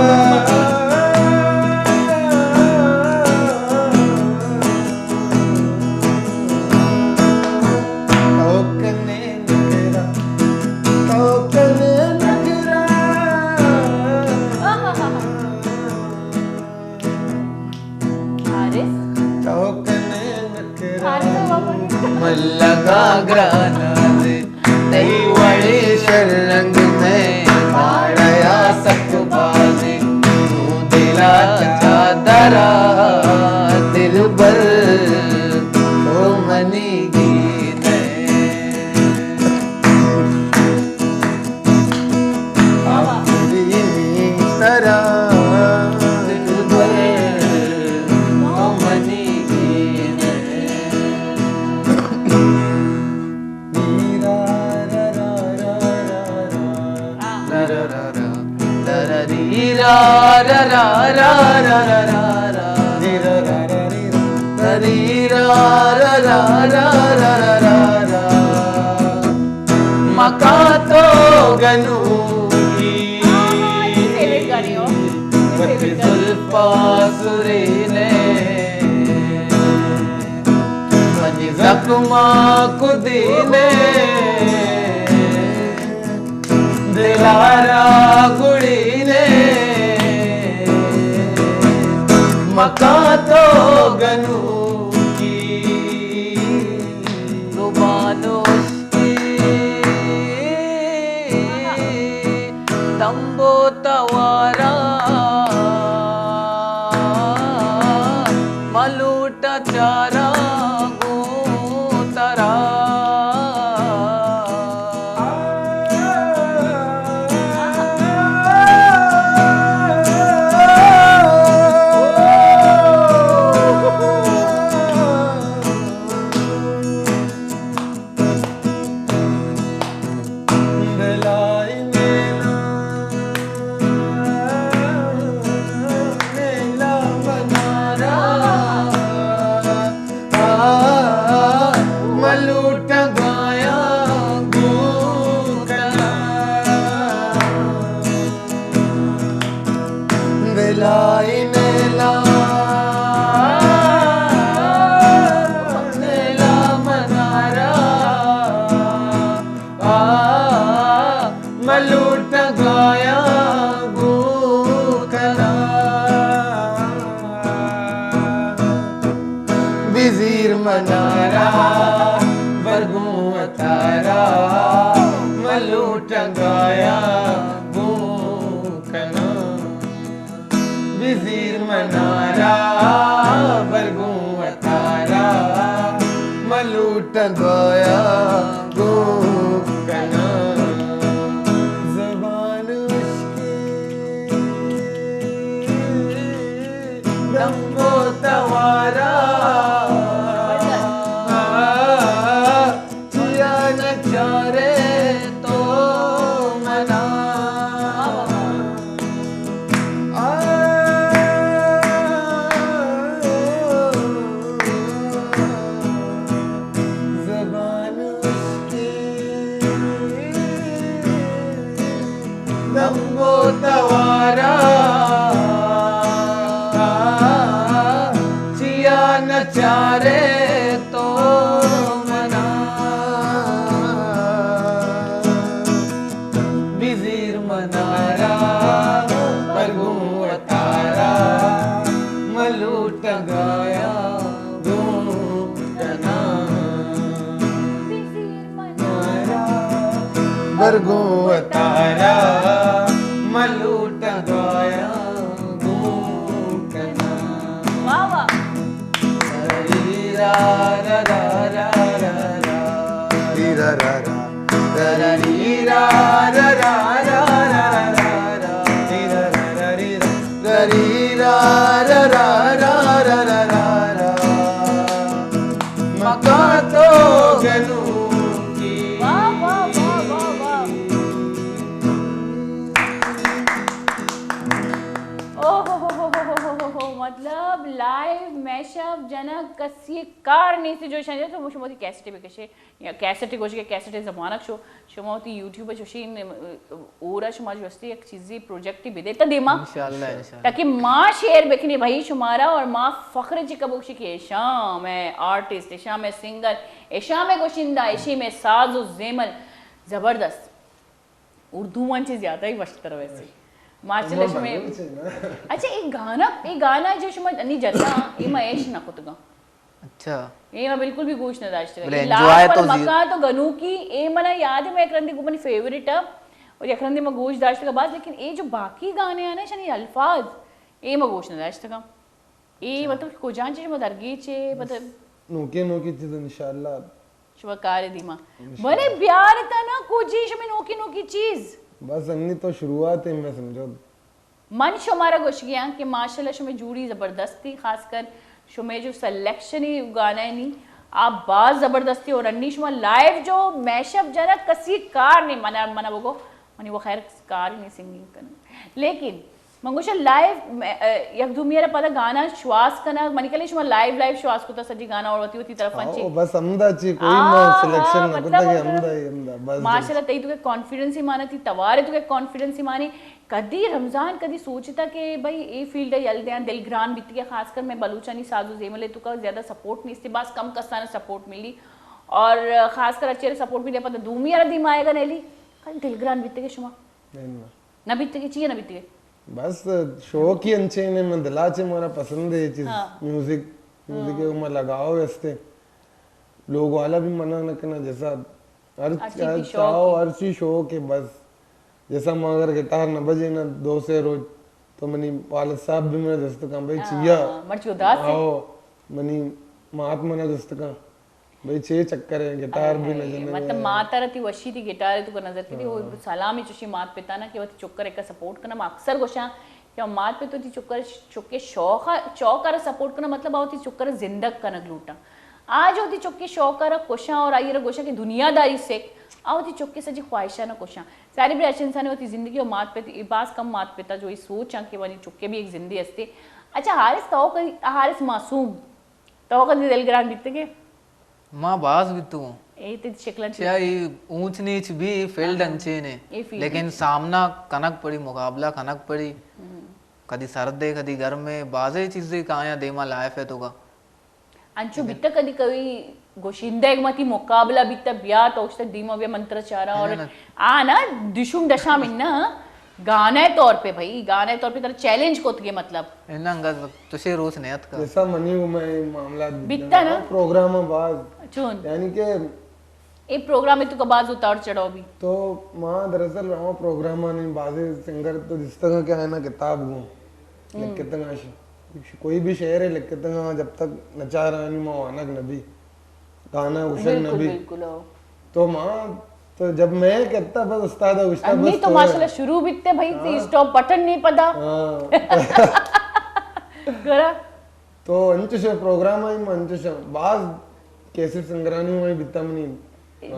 लगा ग्राना तई वड़े रंग में माड़या सकबाजी तू दिला चादरा दिल भर ओ मनी गीत तरह दिल भर ओ मनी मका तो गनू जुल्फा सुरीने जख्मा कुदीने दिलारा गुड़ीने मका तो गनू की जुबानों की तंबो तवारा मलूटा चारा गोतरा मलूट गाया गूकना विजीर मनारा बरगू अतारा मलूट गाया गूकना विजीर मनारा बरगू अतारा मलूट गाया गूकना दम्बो तवारा चिया न चारे तो मना ज़बान उसकी दम्बो तवारा चारे तो मना बिजीर मनारा बरगू अतारा मलूट गाया गूकना बरगू अतारा मलूट गाया गूकना रा रा रा रा रा रा रा रा री रा रा रा रा रा रा री रा रा री रा रा रा रा रा रा रा मका तो गनू की लाइव मॅशअप जनक कसी कारणी ती जो शाने तो शुमोती कॅसेटी बे कशे या कॅसेटी गोष्टी कॅसेटी जमानक शो शुमोती यूट्यूब जोशी ओरा शुमा जोस्ती एक चीज़ी प्रोजेक्ट बिदे त देमा इंशाल्लाह ताकि माँ शेयर बेखनी भाई शुमारा और माँ फख्र जी कबूक्षी की शाम है आर्टिस्ट शाम है सिंगर शाम है गोशिंदा ऐशी में साजो जेमल जबरदस्त उर्दू मंच ज्यादा ही वस्तर वैसे माशाल्लाह में अच्छा एक गाना जो शुमा अन्नी जता ये महेश ना खुदगा अच्छा ये मैं बिल्कुल भी गोश न दाश्त बोले लास्ट enjoy पर तो मका तो गनू की ए मला याद है मैं एकरंदी को मनी फेवरेट है और एकरंदी में गोश दाश्त का बाद लेकिन ये जो बाकी गाने हैं ना शनी अल्फाज ए मैं गोश न दाश्त का ए मतलब को जान चीज में दरगी चे मतलब नोकी चीज इंशाल्लाह शुभकार दीमा बने प्यार था ना कुछ में नोकी चीज बस अन्नी तो शुरुआत है मैं समझो मन शुमारा गोश गया कि माशाल्लाह शुमे जूड़ी जबरदस्त थी खासकर शुमे जो सिलेक्शन ही गाना है नहीं आप बाज जबरदस्ती और अन्नी शुमा लाइव जो मैशअप जरा कसी कार नहीं मना वो मनी वो खैर कार नहीं सिंगिंग करना लेकिन मंगोशा लाइव यक दुमियारा पता गाना श्वास करना मनी कले शुमा लाइव श्वास को तो सजी गाना और वती तरफ अंची बस अमदा ची कोई ना सिलेक्शन ना पता कि अमदा बस माशाल्लाह तई तुके कॉन्फिडेंस ही माना थी तवारे तुके कॉन्फिडेंस ही माने कदी रमजान कदी सोचता कि भाई ए फील्ड यलदे दिलग्रान बीती के खासकर मैं बलूचानी साजो जेमले तुका ज्यादा सपोर्ट नहीं इससे बस कम कसाना सपोर्ट मिली और खासकर अच्छे सपोर्ट मिले पता दुमियारा दिमाएगा नेली कल दिलग्रान बीते के शुमा ना बीते के चाहिए ना बीते के बस शौक ही अच्छे ने मैं दिलाचे मेरा पसंद है ये चीज म्यूजिक के ऊपर लगाओ वैसे लोग वाला भी मना न करना जैसा हर चाहो हर चीज शौक है बस जैसा मैं अगर गिटार न बजे ना दो से रोज तो मनी वालिद साहब भी मेरे दोस्त का भाई चिया मर्ची उदास है आओ मनी महात्मा ना दोस्त का भाई छह चक्कर है गिटार भी न जने मतलब माता रती वशी थी गिटार तो नजर की थी वो सलामी चुशी मात पिता ना कि वो चुक्कर एक सपोर्ट करना अक्सर गोशा कि मात पे तो थी चुक्के शौक कर सपोर्ट करना मतलब आवती चुक्कर जिंदग का नगलूटा आज होती चुक्के शौक कर कोशा और आई गोशा की दुनियादारी से आवती चुक्के सजी ख्वाहिशा ना कोशा सारी भी अच्छे इंसान होती जिंदगी और मात पे बास कम मात पिता जो सोच कि वही चुक्के भी एक जिंदगी हस्ते अच्छा हारिस मासूम तो दिलग्रान बीतते के माँ बास भी तू ए ते शिकलन क्या ये ऊंच नीच भी फील्ड अच्छे ने लेकिन सामना कनक पड़ी मुकाबला कनक पड़ी कदी सर्दे कदी गर्म में बाजे चीजें कहाँ देमा लाइफ है तो का अंचु बित्ता कदी कभी गोशिंदा एक मती मुकाबला बित्ता ब्या तो उस तक दीमा ब्या मंत्रचारा और आ ना दिशुम दशा मिन्ना गाने तौर पे भाई गाने तौर पे तेरा चैलेंज को तगे मतलब इन्ना अंगद तुझे रोज नेत का जैसा मनी हूँ मैं मामला बित्ता ना प्रोग्राम बाज चुन यानी कि एक प्रोग्राम में तू कबाज उतार चढ़ाओ भी तो माँ दरअसल रहा प्रोग्राम नहीं बाजे सिंगर तो जिस तरह क्या है ना किताब हूँ लिख के तंग कोई भी शेर है लिख के तंग जब तक नचा रहा नहीं माँ वानक नबी गाना उशक नबी तो माँ तो जब मैं कहता बस उस्ताद उस्ताद बस तो माशाल्लाह शुरू बित्ते भाई स्टॉप बटन नहीं पता करा तो अंचुश प्रोग्राम आई अंचुश बाज कैसे संग्रानी हुई बित्ता मनी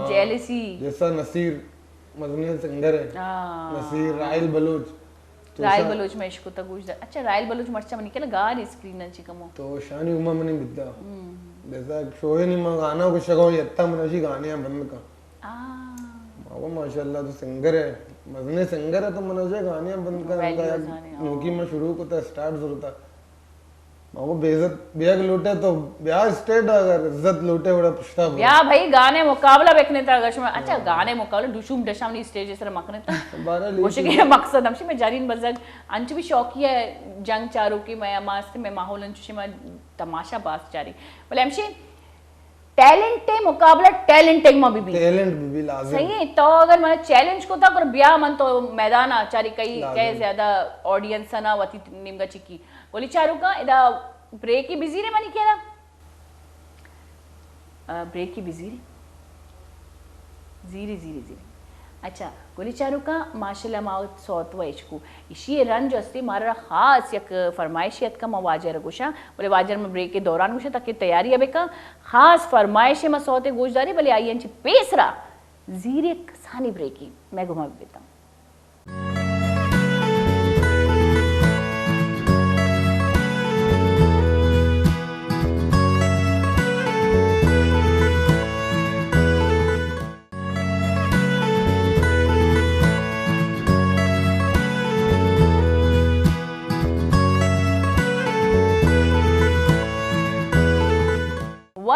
जेलसी जैसा नसीर मजनी सिंगर है नसीर राइल बलूच में इश्क तक गुजर अच्छा राइल बलूच मर्चा मनी केला गा री स्क्रीन नची कमो तो शानी उमा मनी बित्ता जैसा शो ही नहीं मैं गाना कुछ शगो यत्ता मनशी गाने बंद का बाबा माशाल्लाह तो सिंगर है मजने सिंगर है तो मनोजे गाने बंद का नोकी में शुरू को था स्टार्ट जरूर था बाबा बेइज्जत ब्याह लूटे तो ब्याह स्टेट अगर इज्जत लूटे बड़ा पुछता ब्याह भाई गाने मुकाबला देखने था अगर अच्छा गाने मुकाबला दुशुम दशामनी स्टेज सर मखने था कोशिश के मकसद हमशी में जारीन बजग अंच भी शौकी है जंग चारों की मैं मास्ते में माहौल अंच में तमाशा बात जारी बोले हमशी टैलेंट है मुकाबला टैलेंट भी लाजिम सही है तो अगर मैं चैलेंज को था पर ब्याह मन तो मैदान आचारी कई कई ज्यादा ऑडियंस ना वती निमगा चिकी बोली चारू का इदा ब्रेक ही बिजी रे मनी केरा ब्रेक ही बिजी रे जीरी अच्छा गोली चारू का माशाल्लाह माउ सौत वैचकू इशी रन जो अस्ती मारा खास यक फरमाइशियत का मवाजर गुशा बोले वाजर में ब्रेक के दौरान गुशा ताकि तैयारी अबे का खास फरमाइश में सौते गोशदारी बोले आई अंची पेसरा जीरे कसानी ब्रेकी मैं घुमा देता हूँ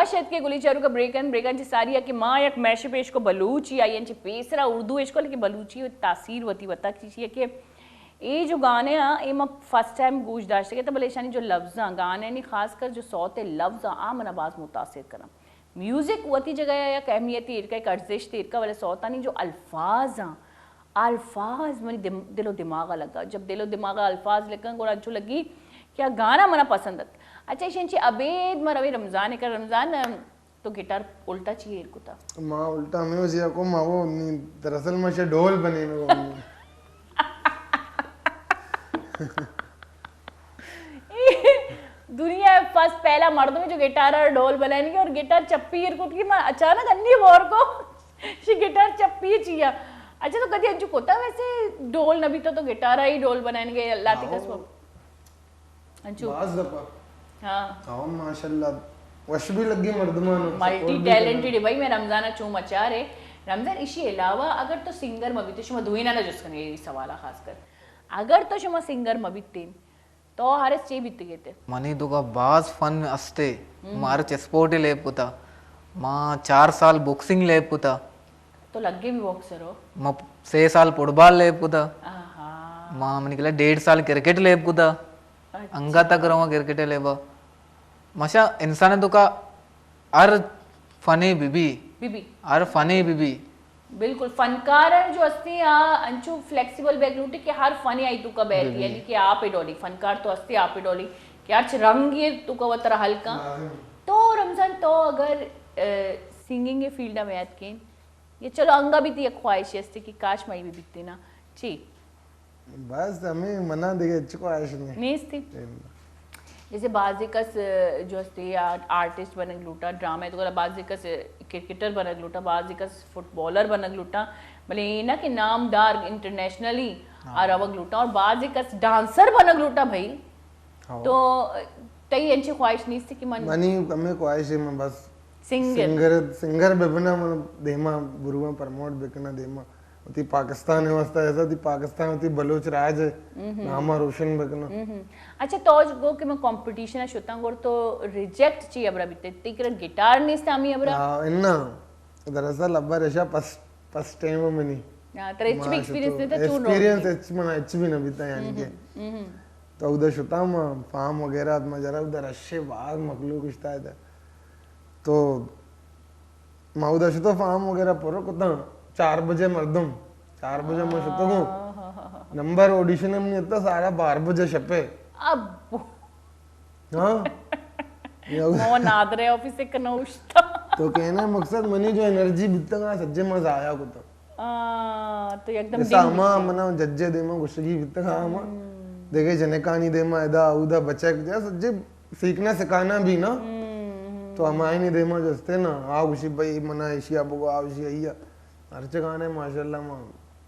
शेत के गुलीचारू का ब्रेकांची सारी की माँ एक मैश पेश को बलूची आई यांची पेसरा उर्दू एश को लेकिन बलूची तासीर होती बता की कि ये जो गाने हैं ये मैं फर्स्ट टाइम गूंज दाश्त तो भले शानी जो लफ्ज़ गाने नहीं खासकर जो सौते लफ्ज़ आ मन आवाज़ मुतासिर करा म्यूज़िक वती जगह या अहमियत इरका एक अर्जिश थी इरका वाले सौता नहीं जो अल्फाज हैं अल्फाज मेरी दिलो दिमाग लगा जब दिलो दिमाग अल्फाज लगा और अच्छू लगी क्या गाना मना पसंद है अच्छा इसे अबेद मर अभी रमज़ान का रमज़ान तो गिटार उल्टा चाहिए इनको था माँ उल्टा मैं उसे को माँ वो दरअसल मुझे ढोल बने में दुनिया में फर्स्ट पहला मर्द में जो गिटार और ढोल बनाएंगे और गिटार चप्पी इरकुट की मैं अचानक अन्नी वोर को गिटार चप्पी चाहिए अच्छा तो कभी अंजू कोता वैसे ढोल नबी तो गिटार ही ढोल बनाएंगे लाती कसम अंजू बाज दफा हाँ आओ माशाल्लाह वश भी लगी मर्दमान मल्टी टैलेंटेड है भाई मैं रमजान चूम मचा रे रमजान इसी अलावा अगर तो सिंगर मबी तो शुमा दुई ना जिसका ये सवाल है खासकर अगर तो शुमा सिंगर मबितीन तो हरे चे बीत गए थे मनी दुगा बाज फन अस्ते मार स्पोर्ट लेपुता मां 4 साल बॉक्सिंग लेपुता तो लगे भी बॉक्सर हो मां 6 साल फुटबॉल लेपुता आहा मां मनी के 1.5 साल क्रिकेट लेपुता अंगा तक रवा क्रिकेट लेबा मशा इंसान दुका हर फनी बीबी बीबी हर फनी बीबी बिल्कुल फनकार जो अस्ती अंचु फ्लेक्सिबल बैकग्राउंड के हर फनी आई तुका बैठी यानी कि आप ही डोली फनकार तो अस्ती आप ही डोली कि यार रंग ये तुका वतर हल्का तो रमजान तो अगर सिंगिंग के फील्ड में याद के ये चलो अंगा भी थी ख्वाहिश अस्ती कि काश मई भी बीतती ना ची बस हमें मना देगे अच्छी ख्वाहिश नहीं थी जैसे बाजिकस जो अस्ती आर्टिस्ट बनक लूटा ड्रामा तो बाजिकस क्रिकेटर बनक लूटा बाजिकस फुटबॉलर बनक लूटा भले ना कि नामदार इंटरनेशनली अरवक लूटा और बाजिकस डांसर बनक लूटा भाई तो तई अच्छी ख्वाहिश नहीं थी कि मनी हमें ख्वाहिश है मैं बस सिंगर सिंगर बेबना मन देमा बुरुआ प्रमोट बेकना देमा होती पाकिस्तान व्यवस्था ऐसा थी पाकिस्तान होती बलोच राज नामा रोशन बेकना अच्छा तो गो कि मैं कंपटीशन शुता गोर तो रिजेक्ट ची अबरा बिते तिकर गिटार नहीं स्तामी अबरा हां इन्ना दरअसल अब्बा रेशा फर्स्ट टाइम में नहीं हां तर एच भी एक्सपीरियंस देता चून एक्सपीरियंस एच मना एच भी ना बिता यानी के तो उधर शुता में फार्म वगैरह में जरा उधर अच्छे बाग मखलूक इश्ता था तो मैं उधर शुता फार्म वगैरह परो कुता 4 बजे मर्दम 4 बजे मैं शुता हूं नंबर ऑडिशन में नहीं था सारा 12 बजे छपे अब हाँ मो नादरे ऑफिस से कनौश्ता तो कहना मकसद मनी जो एनर्जी बिता का सज्जे मजा आया को तो एकदम सामा मना जज्जे देमा गुशगी बिता का हम देखे जने कहानी देमा एदा उदा बच्चे जा सज्जे सीखना सिखाना भी ना तो हमारे नहीं देमा जस्ते ना आओ गुशी भाई मना एशिया बगो आओ एशिया हर गाने माशाल्लाह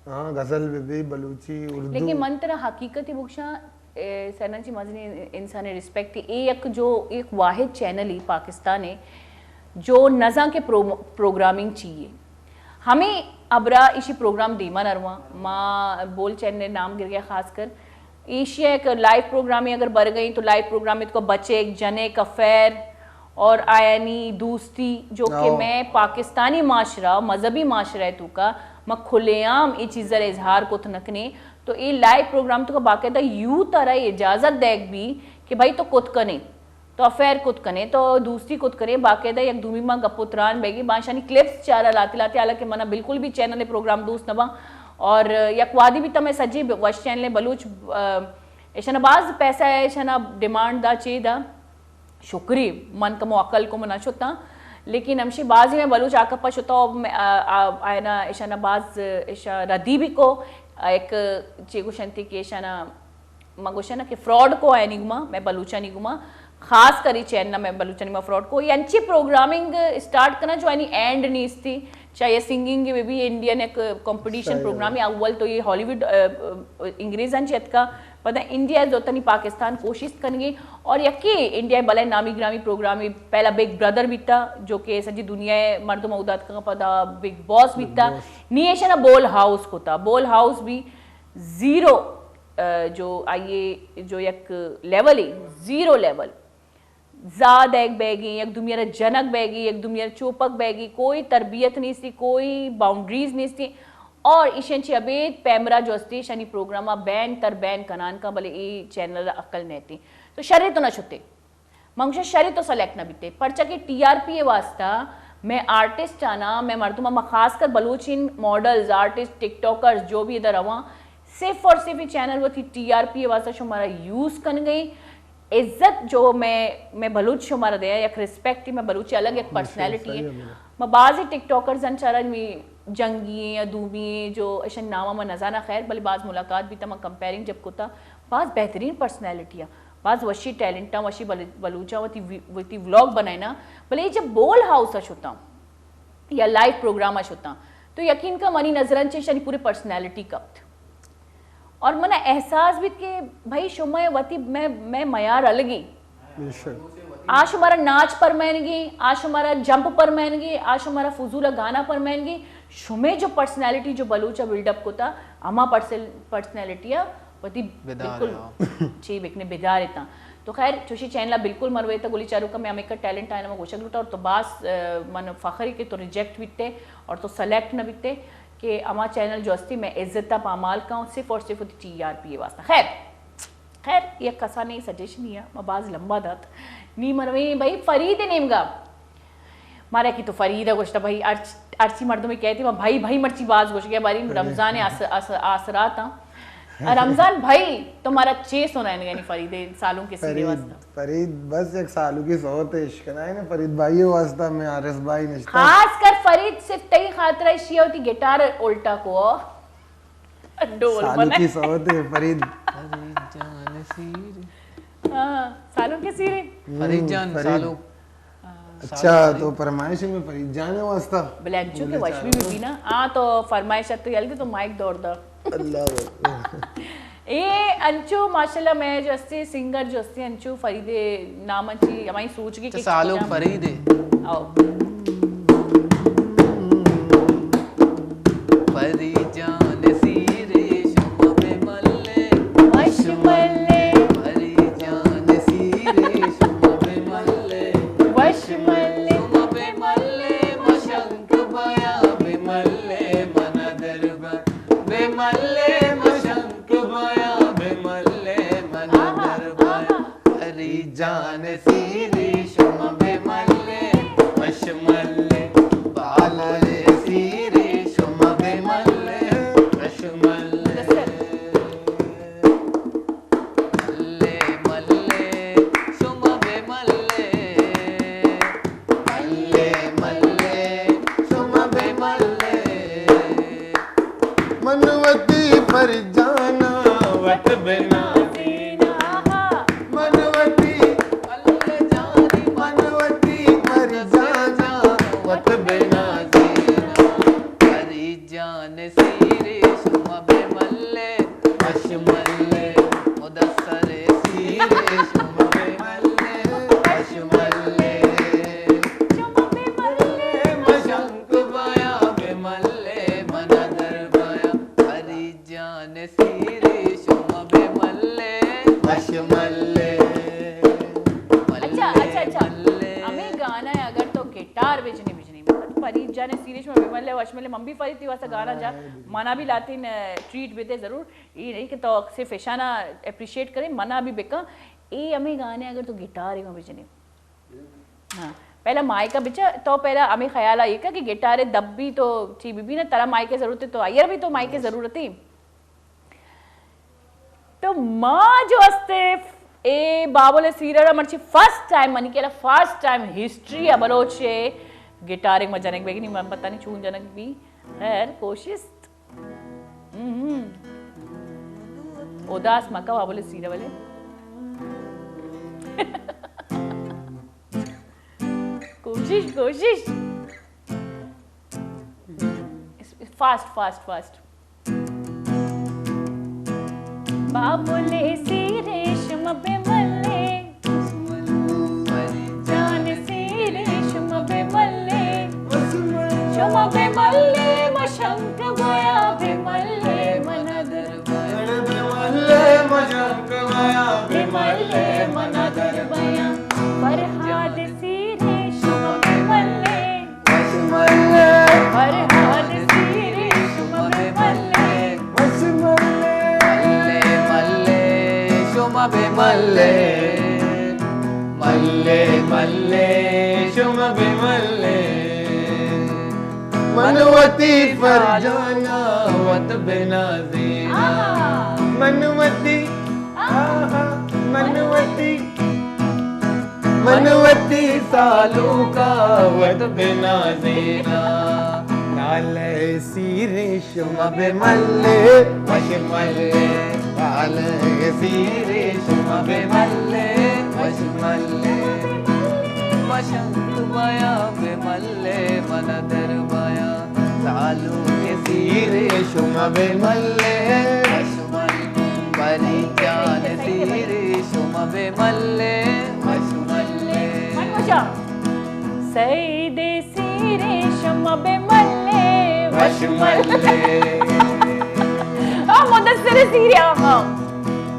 हाँ गजल बेबी बलूची उर्दू लेकिन मन तेरा हकीकत ही बुक्शा सैनाची मजनी इंसान रिस्पेक्ट थी एक जो एक वाहिद चैनल ही पाकिस्तान है जो नज़ा के प्रोग्रामिंग चाहिए हमें अबरा इसी प्रोग्राम दीमा नरवा माँ बोल चैनल नाम गिर गया खासकर एशिया एक लाइव प्रोग्राम में अगर बढ़ गई तो लाइव प्रोग्राम में तो बच्चे एक जने एक अफेयर और आयानी दोस्ती जो कि मैं पाकिस्तानी माशरा मजहबी माशरा है तू का मैं खुलेआम ये चीज़ इजहार को थनकने तो ये लाइव प्रोग्राम तो का बाकायदा यू तरह इजाज़त देख भी कि भाई तो कुत कने तो अफेयर कुत कने तो दूसरी कुत करे बाकायदा एक दूमी माँ गपुत्रान बेगी बाशानी क्लिप्स चारा लाते लाते हालांकि मना बिल्कुल भी चैनल प्रोग्राम दोस्त नबा और यकवादी भी तमें सजी वश चैनल बलूच ऐशनाबाज पैसा है ऐशना डिमांड दा चे दा शुक्री मन का मुअक्कल को मना शुता लेकिन हमशी बाजी में बलूच आकपा शुता आयना ऐशनाबाज ऐशा रदीबी को एक चेगुशंती के ऐशना मगुशना के फ्रॉड को आय निगमा मैं बलूचा निगमा खास करी चैन ना मैं बलूचा निगमा फ्रॉड को यांची प्रोग्रामिंग स्टार्ट करना जो यानी एंड नहीं थी चाहे सिंगिंग में भी इंडियन एक कंपटीशन प्रोग्राम है अव्वल तो ये हॉलीवुड इंग्रेजांची का पता इंडिया जो तनी पाकिस्तान कोशिश करेंगे और यकी इंडिया भले नामी ग्रामी प्रोग्राम में पहला बिग ब्रदर भी था जो कि सजी दुनिया मर्द मऊदात का पता बिग बॉस भी था नियेशना बोल हाउस को था बोल हाउस भी जीरो जो आइए जो एक लेवल है जीरो लेवल ज़ाद एक बैगी एक दुमियारा जनक बैगी एक दुमियारा चोपक बैगी कोई तरबियत नहीं थी कोई बाउंड्रीज नहीं थी और इशंची अबेद पैमरा जो अस्ती शनि प्रोग्रामा बैन तर बैन कनान का भले ई चैनल अक्ल नहीं थी तो शरी तो न छुते मंगश शरी तो सेलेक्ट न बीते परचा की टीआरपी वास्ता मैं आर्टिस्ट आना मैं मर्दुमा मैं खासकर बलूचिन मॉडल्स आर्टिस्ट टिकटॉकर्स जो भी इधर आवा सिर्फ और सिर्फ ये चैनल वो थी टीआरपी वास्ता जो हमारा यूज़ कर गई इज्जत जो मैं बलूच हमारा दे एक रिस्पेक्ट मैं बलूची अलग एक पर्सनैलिटी है मैं बाज़ टिकटॉकर्स अंचारन में जंगी या दूबी जो ऐसा नामा में नजाना खैर भले बाज़ मुलाकात भी तमा कंपेयरिंग जब को था बाज़ बेहतरीन पर्सनैलिटियाँ बाज़ वशी टैलेंटा वशी बलूचा वती व्लॉग बनाए ना भले ये जब बोल हाउस होता या लाइव प्रोग्राम होता तो यकीन का मनी नजरन चाहिए पूरी पर्सनैलिटी कब और मना एहसास भी कि भाई शुमा वती मैं मयार अलगी आज हमारा नाच पर महनगी आज हमारा जंप पर महनगी आज हमारा फजूला गाना पर महनगी शुमे जो पर्सनैलिटी जो बलूचा बिल्डअप को था अमा पर्सनैलिटिया वती बिल्कुल ची बिकने बिदार इतना तो खैर चुशी चैनल बिल्कुल मरवे था गोली चारू का मैं अमेरिका टैलेंट आया मैं गोशक लूटा और तो बास मन फखरी के तो रिजेक्ट बीते और तो सेलेक्ट न बीते कि अमा चैनल जो अस्ती मैं इज्जत पामाल का सिर्फ और सिर्फ टीआरपी वास्ता खैर ये कसा नहीं सजेशन नहीं है मैं बाज लंबा दात नी मरवे भाई फरीद नेमगा मारे की तो फरीद है गोश्ता भाई अर्ची मर्दों में कहती मैं भाई भाई मर्ची बाज गोश गया बारी रमजान आसरा था रमजान भाई तुम्हारा चेस होना है यानी फरीद सालों के सीधे वास्ता फरीद बस एक सालों की सोत है इश्क ना है ना फरीद भाई वास्ता में आरस भाई निश्ता खास कर फरीद सिर्फ तई खातरा इश्या होती गिटार उल्टा को डोल सालों की सोत है फरीद हां सालों के सीरे फरीद जान सालों अच्छा तो फरमाइश में फरीद जाने वास्ता ब्लैंचो के वशमी भी ना हां तो फरमाइश तो यल्दी तो माइक दौड़ दा अल्लाह ए अंचू माशाल्लाह मैं जो अस्ती सिंगर जो अस्ती अंचू फरीदे नाम अच्छी हमारी सोच की सालों फरीदे आओ फरीद जान सीरे शुम में मल्ले वश मल्ले फरीद जान सीरे शुम में मल्ले वश मल्ले शुम में मल्ले मशंक बया बिमल्ले मन दरबा बिमल्ले मशंक बया बिमल्ले मन दरबा फरीद जान सीरे शुम में मल्ले वश मल्ले बाले सीरे शुम में मल्ले वश मल्ले मल्ले मल्ले शुम में मल्ले मल्ले मल्ले शुम में मल्ले मनवती फरीद जाना वत बिना मनवती मल्ले जानी मनवती फरीद जाना वत बिना जीना फरीद जान सीरे शुम में मल्ले वश मल्ले मुदस्सर सीरे शुम में मल्ले वश मल्ले मशंक बया बिमल्ले मन दरबया फरीद जान सीरे शुम में मल्ले वश मल्ले अच्छा हमें गाना है अगर तो गिटार बेचने मतलब फरीद जाने सीरीज में विमल वशमल मम्मी फरीद थी वैसा गाना जा मना भी लाती ट्रीट बेते ज़रूर ये नहीं कि तो सिर्फ ईशाना अप्रिशिएट करें मना भी बेका ये हमें गाने अगर तो गिटार है बेचने हाँ पहला माई का बिचा तो पहला हमें ख्याल आई कि गिटार दब्बी तो ची बीबी ना तरह माई की ज़रूरत है तो आयर भी तो माई की ज़रूरत थी तो माँ जो अस्ते ए बाबोले सीरियल मर्ची फर्स्ट टाइम मनी के फर्स्ट टाइम हिस्ट्री बलोचे गिटारिंग में जनक बेगी नहीं पता नहीं चून जनक भी खैर कोशिश उदास मका बाबोले सीरियल वाले कोशिश फास्ट बाबुले सी रेशम पे मल्ले जान सी रेशम पे मल्ले शम पे मल्ले मशंक गया पे मल्ले मन दरबया मल्ले मशंक बया पे मल्ले मन दरबया पर बे मल्ले मल्ले मल्ले शुम बे मल्ले मनवती फरजाना वत बिना देना मनवती आहा मनवती मनवती सालों का वत बिना देना नाले सीरे शुम बे मल्ले वश मल्ले नाले सीरे शुम बे मल्ले वश मल्ले वशंत माया बे मल्ले मन दरबाया सालों के सीरे शुम बे मल्ले वश मल्ले बरी जान सीरे शुम बे मल्ले वश मल्ले मनमोजा सईदे सीरे शुम बे मल्ले वश मल्ले मुदस्सर सीरे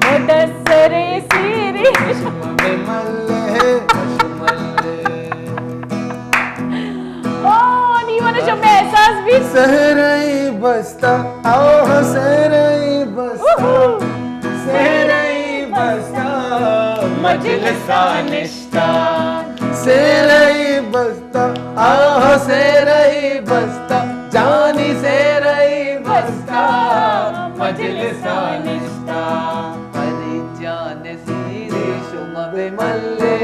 मुदस्सर सीरे शुम बे मल्ले वश मल्ले नीवन शुम में एहसास भी सहराई बस्ता आओ सहराई बस्ता सहराई बस्ता मजलिसा निष्ठा सहराई बस्ता आह से रही बस्ता जानी से रही बस्ता मजलिसा निष्ठा परी जान सीरे शुम बे मल्ले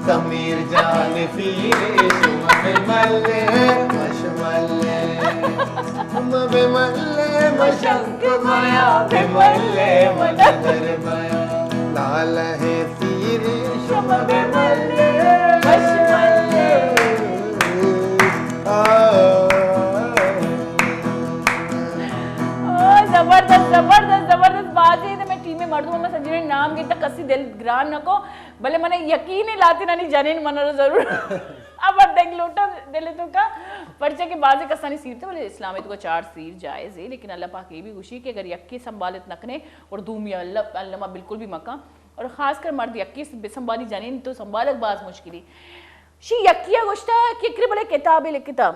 समीर जान सीरे शुम बे मल्ले वश मल्ले शुम बे मल्ले मशंक माया बे मल्ले मन दरबाया लाल है सीरे शुम बे मल्ले वश मल्ले जबरदस्त जबरदस्त जबरदस्त बात है मैं टीम में मर्दों में संजीवनी नाम की तक कसी दिल ग्रान नको भले मने यकीन ही लाती ना नहीं जनीन मनरो जरूर अब देख लोटा दिले तो का पर्चे के बाजे कसानी सीर थे बोले इस्लाम में तो 4 सीर जायज है लेकिन अल्लाह पाक ये भी खुशी कि अगर यक्की संभालित नकने और दूमिया अल्लाह बिल्कुल भी मका और खासकर मर्द यक्की संभाली जनीन तो संभालक बाज मुश्किल शी यक्किया गोश्ता कि बड़े किताब लिखता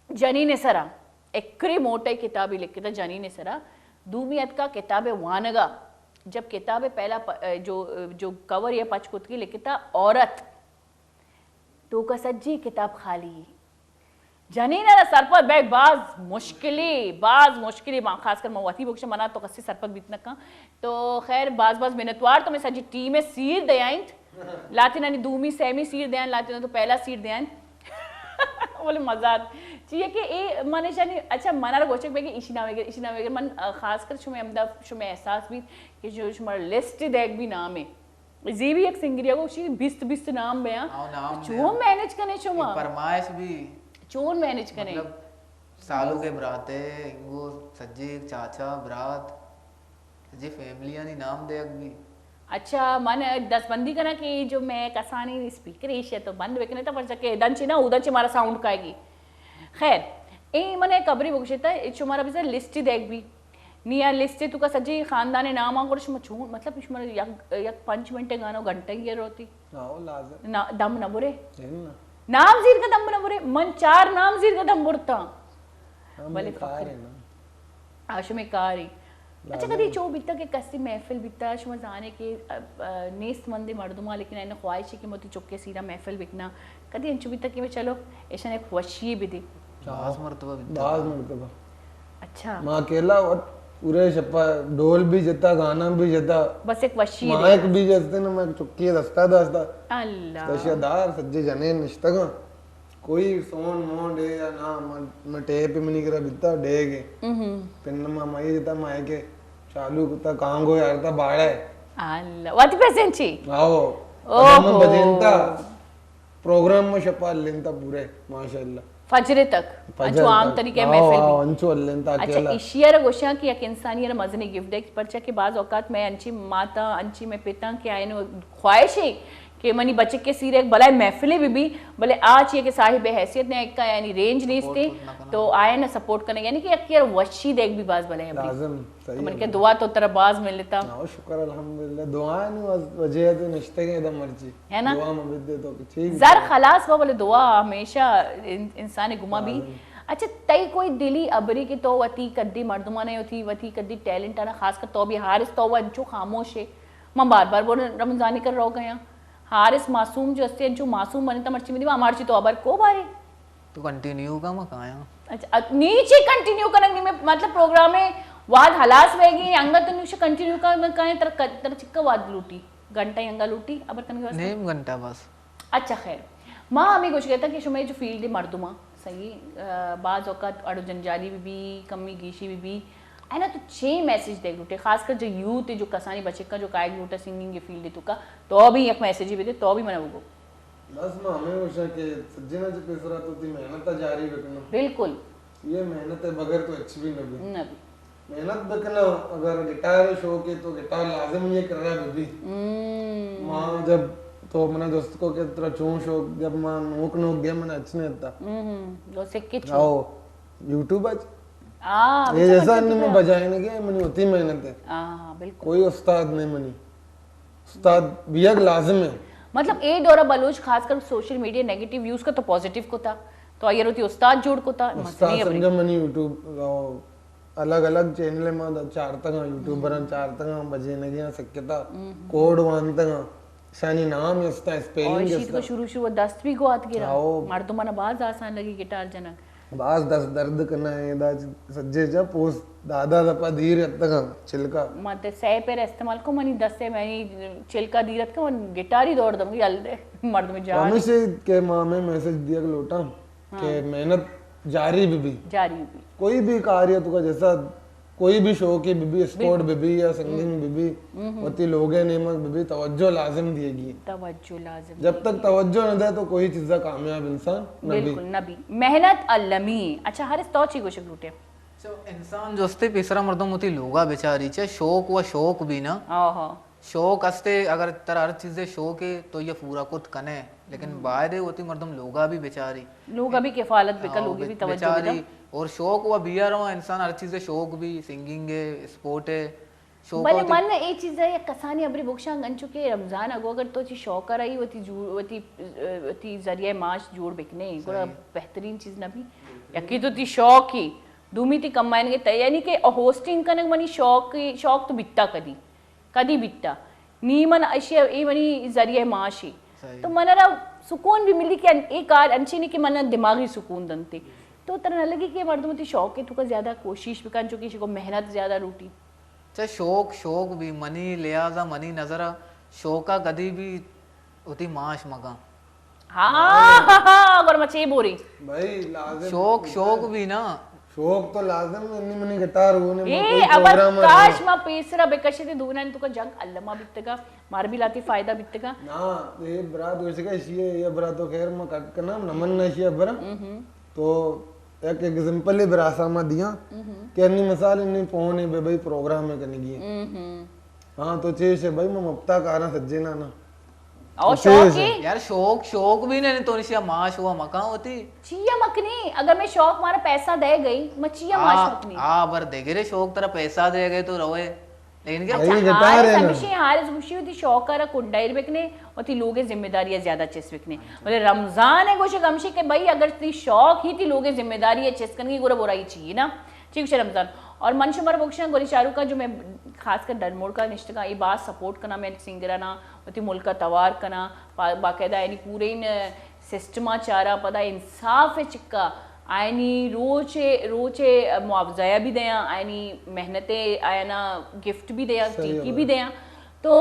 जनीन सरा एक्री मोटे किताबी लिखता जनीन सरा दूमियत का किताब वानगा जब किताब पहला जो कवर या पचकुत की लिखता औरत तो का सज्जी किताब खाली जनीन सर पर बैग बाज मुश्किली खासकर मवाती बुक्श मना तो कस्सी सर पर बीतना का तो खैर बाज मिनतवार तो मैं सज्जी टी में सीर दयाइन लाती नानी दूमी सेमी सीर दयान लाती ना तो पहला सीर दयान बोले मजा चाहिए कि ए माने जानी अच्छा मनार गोचक में कि इशिना वगैरह मन खासकर शुमे अमदा शुमे एहसास भी कि जो शुमार लिस्ट देख भी नाम है जी भी एक सिंगरिया को उसी 20 नाम बया चो मैनेज करने शुमा फरमाइश भी चोन मैनेज करने मतलब सालों के बराते वो सज्जे चाचा बरात सज्जे फैमिलियां नहीं नाम दे भी अच्छा मन 10 बंदी करना कि जो मैं कसानी स्पीकर एशिया तो बंद वेकने तो पर सके दंची ना उदंची मारा साउंड काएगी खैर ए मने कबरी बुगशिता शुमारा बिसा लिस्ट देख भी निया लिस्ट तू का सजी खानदान नाम आंगोर शुम छू मतलब शुमारा यक 5 मिनट गानो घंटे ये रोती आओ लाजम ना दम न बुरे ना नाम जीर का दम न बुरे मन 4 नाम जीर का दम बुरता भले कार है ना आशु में कारी अच्छा कभी चो बिता के कस्ती महफिल बिता शुमा जाने के नेस्त मंदे मर्दुमा लेकिन आने ख्वाहिश है कि मोती चुक्के सीरा महफिल बिकना कभी अंचु बिता कि मैं चलो ऐसा ने खुशी भी दी बाज मर्तबा अच्छा मां अकेला और पूरे छप्पा ढोल भी जता गाना भी जता बस एक वशी माइक भी जते ना मैं चुक्की दस्ता अल्लाह दशदार सज्जे जने निश्तगा कोई सोन मोन डे या ना मैं टेप में नहीं करा बिता डेगे पिन में माई जता माई के चालू कुता कांगो यार ता बाड़ा अल्लाह वाती पेसेंची आओ ओहो बजेंता प्रोग्राम में छपा लेंता पूरे माशाल्लाह फजरे तक अंचु आम तरीके महफिल भी अंचु लेंता अच्छा इशियर गोशा की एक इंसानियत मजनी गिफ्ट दे परचा के बाज औकात में अंची माता अंची में पिता के आए न ख्वाहिश है कि मनी बच्चे के सीरे एक बलाय महफिले भी भले आज ये कि साहिब हैसियत ने एक का यानी रेंज नहीं थे तो आए ना सपोर्ट करने यानी कि एक यार वशी देख भी बाज भले लाजम सही तो मन के दुआ तो तेरा बाज मिल लेता ना शुक्र अल्हम्दुलिल्लाह दुआ नहीं वजह तो निश्ते के एकदम मर्जी है ना दुआ में दे तो ठीक जर खलास वो बोले दुआ हमेशा इंसान गुमा भी अच्छा तई कोई दिली अबरी की तो वती कद्दी मर्दमाने होती वती कद्दी टैलेंट आना खास कर तो भी हारिस तो वंचो खामोश है मां बार बोल रमजानी कर रहो गया हारिस मासूम जो अस्ते अंचो मासूम बने त मर्ची मिदी अमारची तो अबर को बारे तो कंटिन्यू का मकाया अच्छा नीचे कंटिन्यू करने में मतलब प्रोग्राम में वाद हलास वेगी अंगा तो नीचे कंटिन्यू का मैं कहे तर चिक्का वाद लूटी घंटा अंगा लूटी अबर कन के नेम घंटा बस अच्छा खैर माँ हमें कुछ कहता कि शुमे जो फील्ड मर्दुमा सही बाज औकात अड़ो जंजाली भी कमी गीशी भी है ना तो 6 मैसेज देख लूटे खासकर जो यूथ है जो कसानी बच्चे का जो कायक लूटा सिंगिंग के फील्ड है तो का तो भी एक मैसेज भी दे तो भी मना वो बस मां हमें उषा के सज्जना जो पेसरा तो ती मेहनत जारी रखना बिल्कुल ये मेहनत है बगैर तो अच्छी भी नहीं नबी मेहनत रखना अगर गिटार शौक है तो गिटार लाजिम ये कर रहा है बेबी मां जब तो मना दोस्त को के तरह चूं शौक जब मां नोक गया मना अच्छे नहीं था वो सिक्के आओ यूट्यूब आज आ ये जैसा नहीं मैं बजाने के मनी होती मेहनत है हां बिल्कुल कोई उस्ताद नहीं मनी उस्ताद बियग लाजिम है मतलब ए दौरा बलूच खासकर सोशल मीडिया नेगेटिव यूज का तो पॉजिटिव को था तो अयर होती उस्ताद जोड़ को था उस्ताद समझ मनी यूट्यूब अलग अलग चैनल में चार तक यूट्यूबर चार तक बजे ने गया सकता कोड वन तक शानी नाम इसका स्पेलिंग और शीत को शुरू 10 भी को आत गिरा मर्द मना बाज आसान लगी गिटार जनक बास 10 दर्द करना है दा सज्जे जब पोस दादा दपा धीर तक चिलका मते सह पे इस्तेमाल को मनी 10 से मैंने चिलका धीरत का गिटार ही दौड़ दूंगी अलदे मर्द में जा हमेशा के मां में मैसेज दिया लोटा के मेहनत जारी भी कोई भी कार्य तुका जैसा कोई भी शौक है बीबी स्पोर्ट बीबी या सिंगिंग बीबी होती लोगे नेमक बीबी तवज्जो लाजिम दिएगी तवज्जो लाजिम जब तक तवज्जो न दे तो कोई चीज कामयाब इंसान बिल्कुल नबी मेहनत अल्लमी अच्छा हर तो ची कुछ लूटे तो इंसान जोस्ते पेसरा मर्दों मोती लोगा बेचारी चे शौक व शौक भी ना ओहो शौक अस्ते अगर तरह हर चीजें शौक है तो ये पूरा कुछ कने लेकिन बाहर होती मर्दम लोगा भी बेचारी लोग अभी किफालत बेकल लोग भी तवज्जो बेचारी और शौक व बिया रहा इंसान हर चीजें शौक भी सिंगिंग है स्पोर्ट है शौक बने मन एक चीज है कसानी अबरी बुक्शा गन चुके रमजान अगो अगर तो ची शौक रही वती जरिए माश जोड़ बिकने गोरा बेहतरीन चीज ना भी यकी तो ती शौक ही दूमी ती कमाइन के तैयारी के होस्टिंग कने मनी शौक तो बिकता कदी बिकता नी मन अशिया ए मनी जरिए माश ही तो मनरा सुकून भी मिली कि एक कार अंची नहीं कि मन दिमागी सुकून दनते तो तरह न लगी कि मर्दमती शौक है तुका ज्यादा कोशिश भी कर चुकी को मेहनत ज्यादा रूटी चाहे शौक भी मनी लिहाजा मनी नजरा शौका कदी भी होती माश मगा हाँ अगर मचे बोरी भाई लाजिम शौक भी ना शौक तो लाजिम इन्नी मनी गिटार होने में ए कोई अब प्रोग्राम काश मा पेसरा बेकशे ते दुगना तुका जंग अल्लमा बितगा मार भी लाती फायदा बितगा ना ये बरात वैसे का ये बरात तो खैर मैं कट करना नमन नशिया बरा तो एक एग्जांपल ही बरासा में दिया कि अन्नी मिसाल इन्नी फोन है भाई प्रोग्राम में करने की हां तो चीज है भाई मैं मुफ्ता कारा सज्जे ना और शौक ही यार शौक भी नहीं तो निशिया माश हुआ मका होती चिया मकनी अगर मैं शौक मारा पैसा दे गई मैं चिया माश मकनी बर देगे रे शौक तेरा पैसा दे गए तो रहे लेकिन क्या भाई गिटार है ना हारिस खुशी होती शौक करा कुंडाइर बिकने और थी लोगे जिम्मेदारियां ज्यादा चेस बिकने बोले रमजान है कुछ गमशी के भाई अगर ती शौक ही थी लोगे जिम्मेदारी चेस करने की गोरा बुराई चाहिए ना ठीक है रमजान और मन शुमर बोक्शा गोरी शाहरुख का जो मैं खासकर डरमोड़ का निश्चित का ये बात सपोर्ट करना मैं सिंगरा ना होती मुल्क का तवार करना बाकायदा यानी पूरे इन सिस्टमा चारा पता इंसाफ है चिक्का आयनी रोचे मुआवजाया भी दिया आयनी मेहनतें आयना गिफ्ट भी दिया टीकी भी दिया तो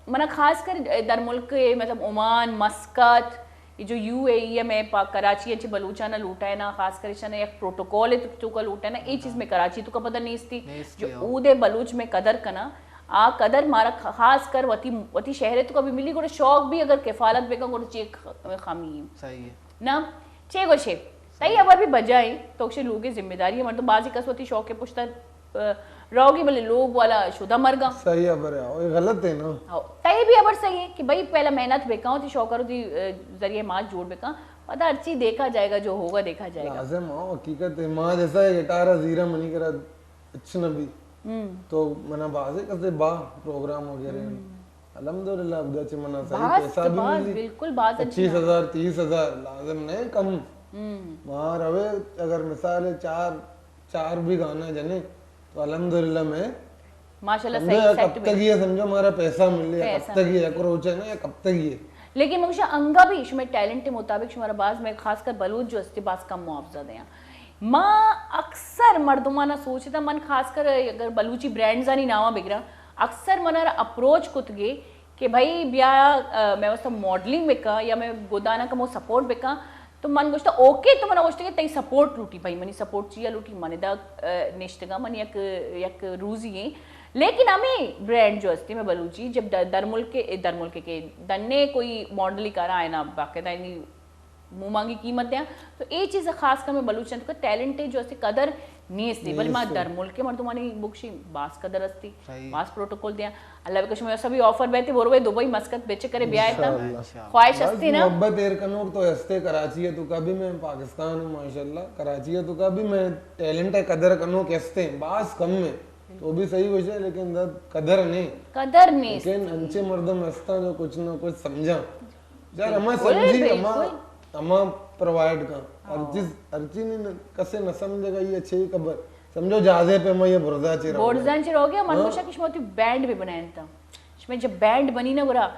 मना खास कर दर मुल्क मतलब ओमान मस्कत ये जो UAE में कराची अच्छे बलूचा ना लूटा है ना खास कर ना एक प्रोटोकॉल है तो का लूटा है ना ये चीज़ में कराची तो का पता नहीं थी जो ऊदे बलूच में कदर करना आ कदर मारा खास कर वती शहर तो कभी मिली गोरे शौक भी अगर किफालत बेका गोरे चेक खामी सही है ना चे गोशे सही अबर भी बजाए तो अक्षय लोग जिम्मेदारी है मतलब बाजी कसवती शौक के पुछता रहोगी बोले लोग वाला शुदा मरगा सही अबर है ये गलत है ना तई भी अबर सही है कि भाई पहला मेहनत बेका होती शौक करो थी जरिए माँ जोड़ बेका पता हर चीज देखा जाएगा जो होगा देखा जाएगा लाजिम हो हकीकत है माँ जैसा गिटार जीरा मनी करा अच्छा नबी तो मना बाजे कसे बा प्रोग्राम वगैरह अल्हम्दुलिल्लाह अब मना सही पैसा भी मिली बिल्कुल बात 25,000 30,000 लाजिम नहीं कम वहाँ रवे अगर मिसाल है चार भी गाना जने तो अल्हम्दुलिल्लाह में माशाल्लाह समझो सही कब सेट तक ये समझो हमारा पैसा मिल रहा है पैसा कब तक ये अक्रोच है ना या कब तक ये लेकिन मुझे अंगा भी शुमे टैलेंट के मुताबिक शुमारा बाज में खासकर बलूच जो अस्ती बाज कम मुआवजा दें माँ अक्सर मर्दुमाना सोचता मन खासकर अगर बलूची ब्रांड्स आनी नावा बिगरा अक्सर मनारा अप्रोच कुतगे कि भाई ब्या मैं वस्ता मॉडलिंग बेका या मैं गोदाना का मो सपोर्ट बेका तो मन गोष्ट ओके तो मना गोष्ट के तई सपोर्ट लूटी भाई मनी सपोर्ट चिया लूटी मने दा निष्ठगा मन यक रूजी है लेकिन हमें ब्रांड जो अस्ती में बलूची जब दरमुल के दन्ने कोई मॉडल करा है ना बाकायदा इनी मुँह मांगी कीमत दिया तो ये चीज़ खास कर मैं बलूचन का टैलेंट है जो ऐसे कदर नहीं अस्ती बल माँ दरमुल के मर्दुमानी बुक्शी बास कदर अस्ती बास प्रोटोकॉल दिया अल्लाह के शुक्र सभी ऑफर बेते बोरवे दुबई मस्कत बेचे करे ब्याह था ख्वाहिश अस्ती ना मोहब्बत एर कनो तो हस्ते कराची है तो कभी मैं पाकिस्तान हूँ माशाल्लाह कराची है तो कभी मैं टैलेंट है कदर कनो के हस्ते बास कम में तो भी सही वजह है लेकिन कदर नहीं लेकिन अंचे मर्दम हस्ता जो कुछ ना कुछ समझा यार हमें समझी अमा प्रोवाइड का हर चीज नहीं कसे न समझेगा ये अच्छी खबर समझो जहाजे पे मैं ये बुरदा चे हो गया मन कोशा किश मोती बैंड भी बनाया था इसमें जब बैंड बनी ना बुरा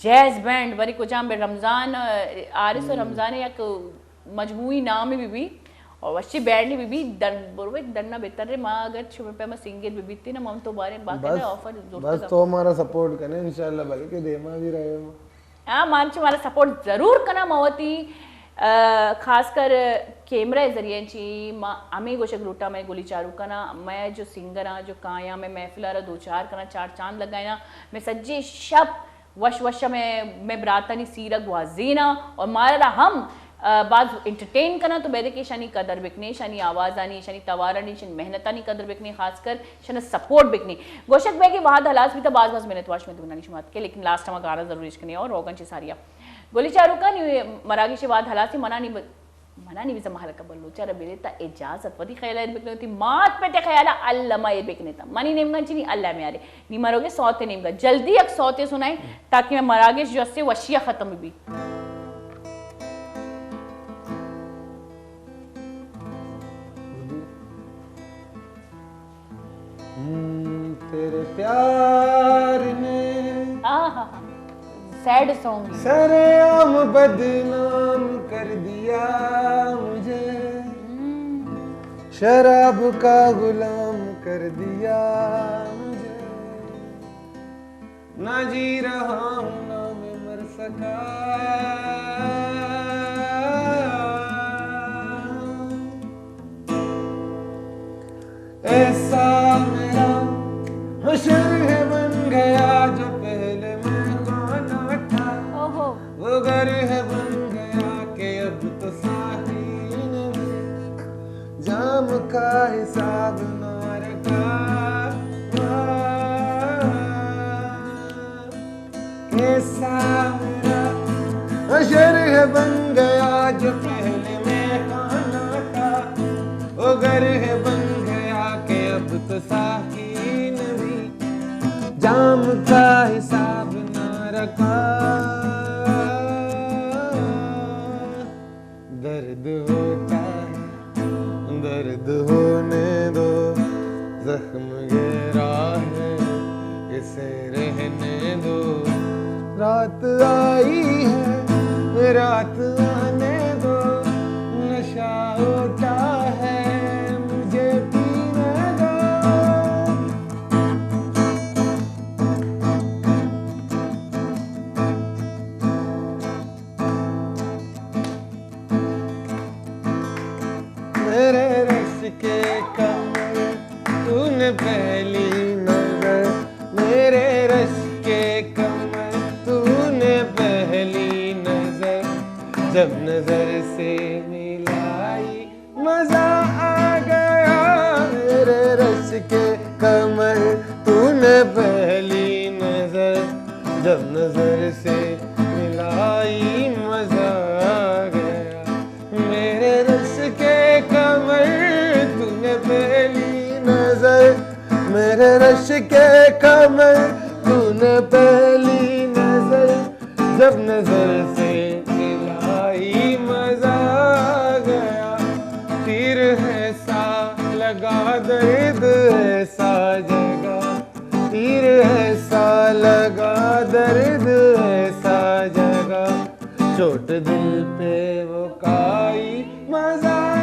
जैज बैंड बरी को जाम बे रमजान आरिस और रमजान या मजमूई नाम भी और अच्छी बैंड भी बोरवे दन्ना बेहतर रे मां अगर छुपे पे मैं सिंगर भी बीती ना मम तो बारे बाकी ऑफर बस तो हमारा सपोर्ट करें इंशाल्लाह बल्कि देमा भी रहे हाँ मानची वाला सपोर्ट जरूर करना मवती खासकर कैमरा जरिए ची हमें गोशक रूटा में गोली चारू करना मैं जो सिंगर हाँ जो काया मैं महफिल दो चार करना चार चांद लगाना मैं सज्जे शब वश में ब्रातनी सीरक वाजीना और मारा हम बाज एंटरटेन करना तो बेदे के शनी कदर बिकने शनी आवाज़ आनी शनी तवारनी शनी मेहनतानी कदर बिकने खासकर शनी सपोर्ट बिकने गोशक बे के वाद हलास भी तो बाज मेहनत वाश में दुनानी शुमात के लेकिन लास्ट में गाना जरूर इश्कने और रोगन ची सारिया गोली चारू का मरागी से बाद हलासी मनानी भी जमा का बल्लो चार बेरे ता इजाजत वदी ख्याल बिकने होती मात पे ते ख्याल अल्लाह ये बिकने ता मनी नेमगा चीनी अल्लाह में आरे नी मरोगे सौते नेमगा जल्दी एक सौते सुनाए ताकि मैं मरागे जो से वशिया खत्म भी तेरे प्यार ने सैड सॉन्ग सरेआम बदनाम कर दिया मुझे शराब का गुलाम कर दिया मुझे ना जी रहा हूँ ना मैं मर सका ऐसा मेरा हशर है बन गया जो पहले मैं खाना था वो घर है बन गया कि अब तो साहिल में जाम का हिसाब ना रखा ऐसा मेरा हशर है बन गया जो पहले मैं खाना था वो घर है बन अब तो साहिल भी जाम का हिसाब ना रखा दर्द होता है दर्द होने दो जख्म गहरा है इसे रहने दो रात आई है रात आने दो नशा होता है मुझे मेरे रस के कमर तूने पहली नजर मेरे रस के कमर तूने पहली नजर जब नजर से मिलाई मजा आ गया मेरे रस के कमर तूने पहली नजर जब नजर से मिलाई मजा आ गया मेरे रस के कमर तूने पहली नजर मेरे रश के कमर तूने पहली नजर जब नजर से मिलाई मजा आ चोट दिल पे वो काई मजा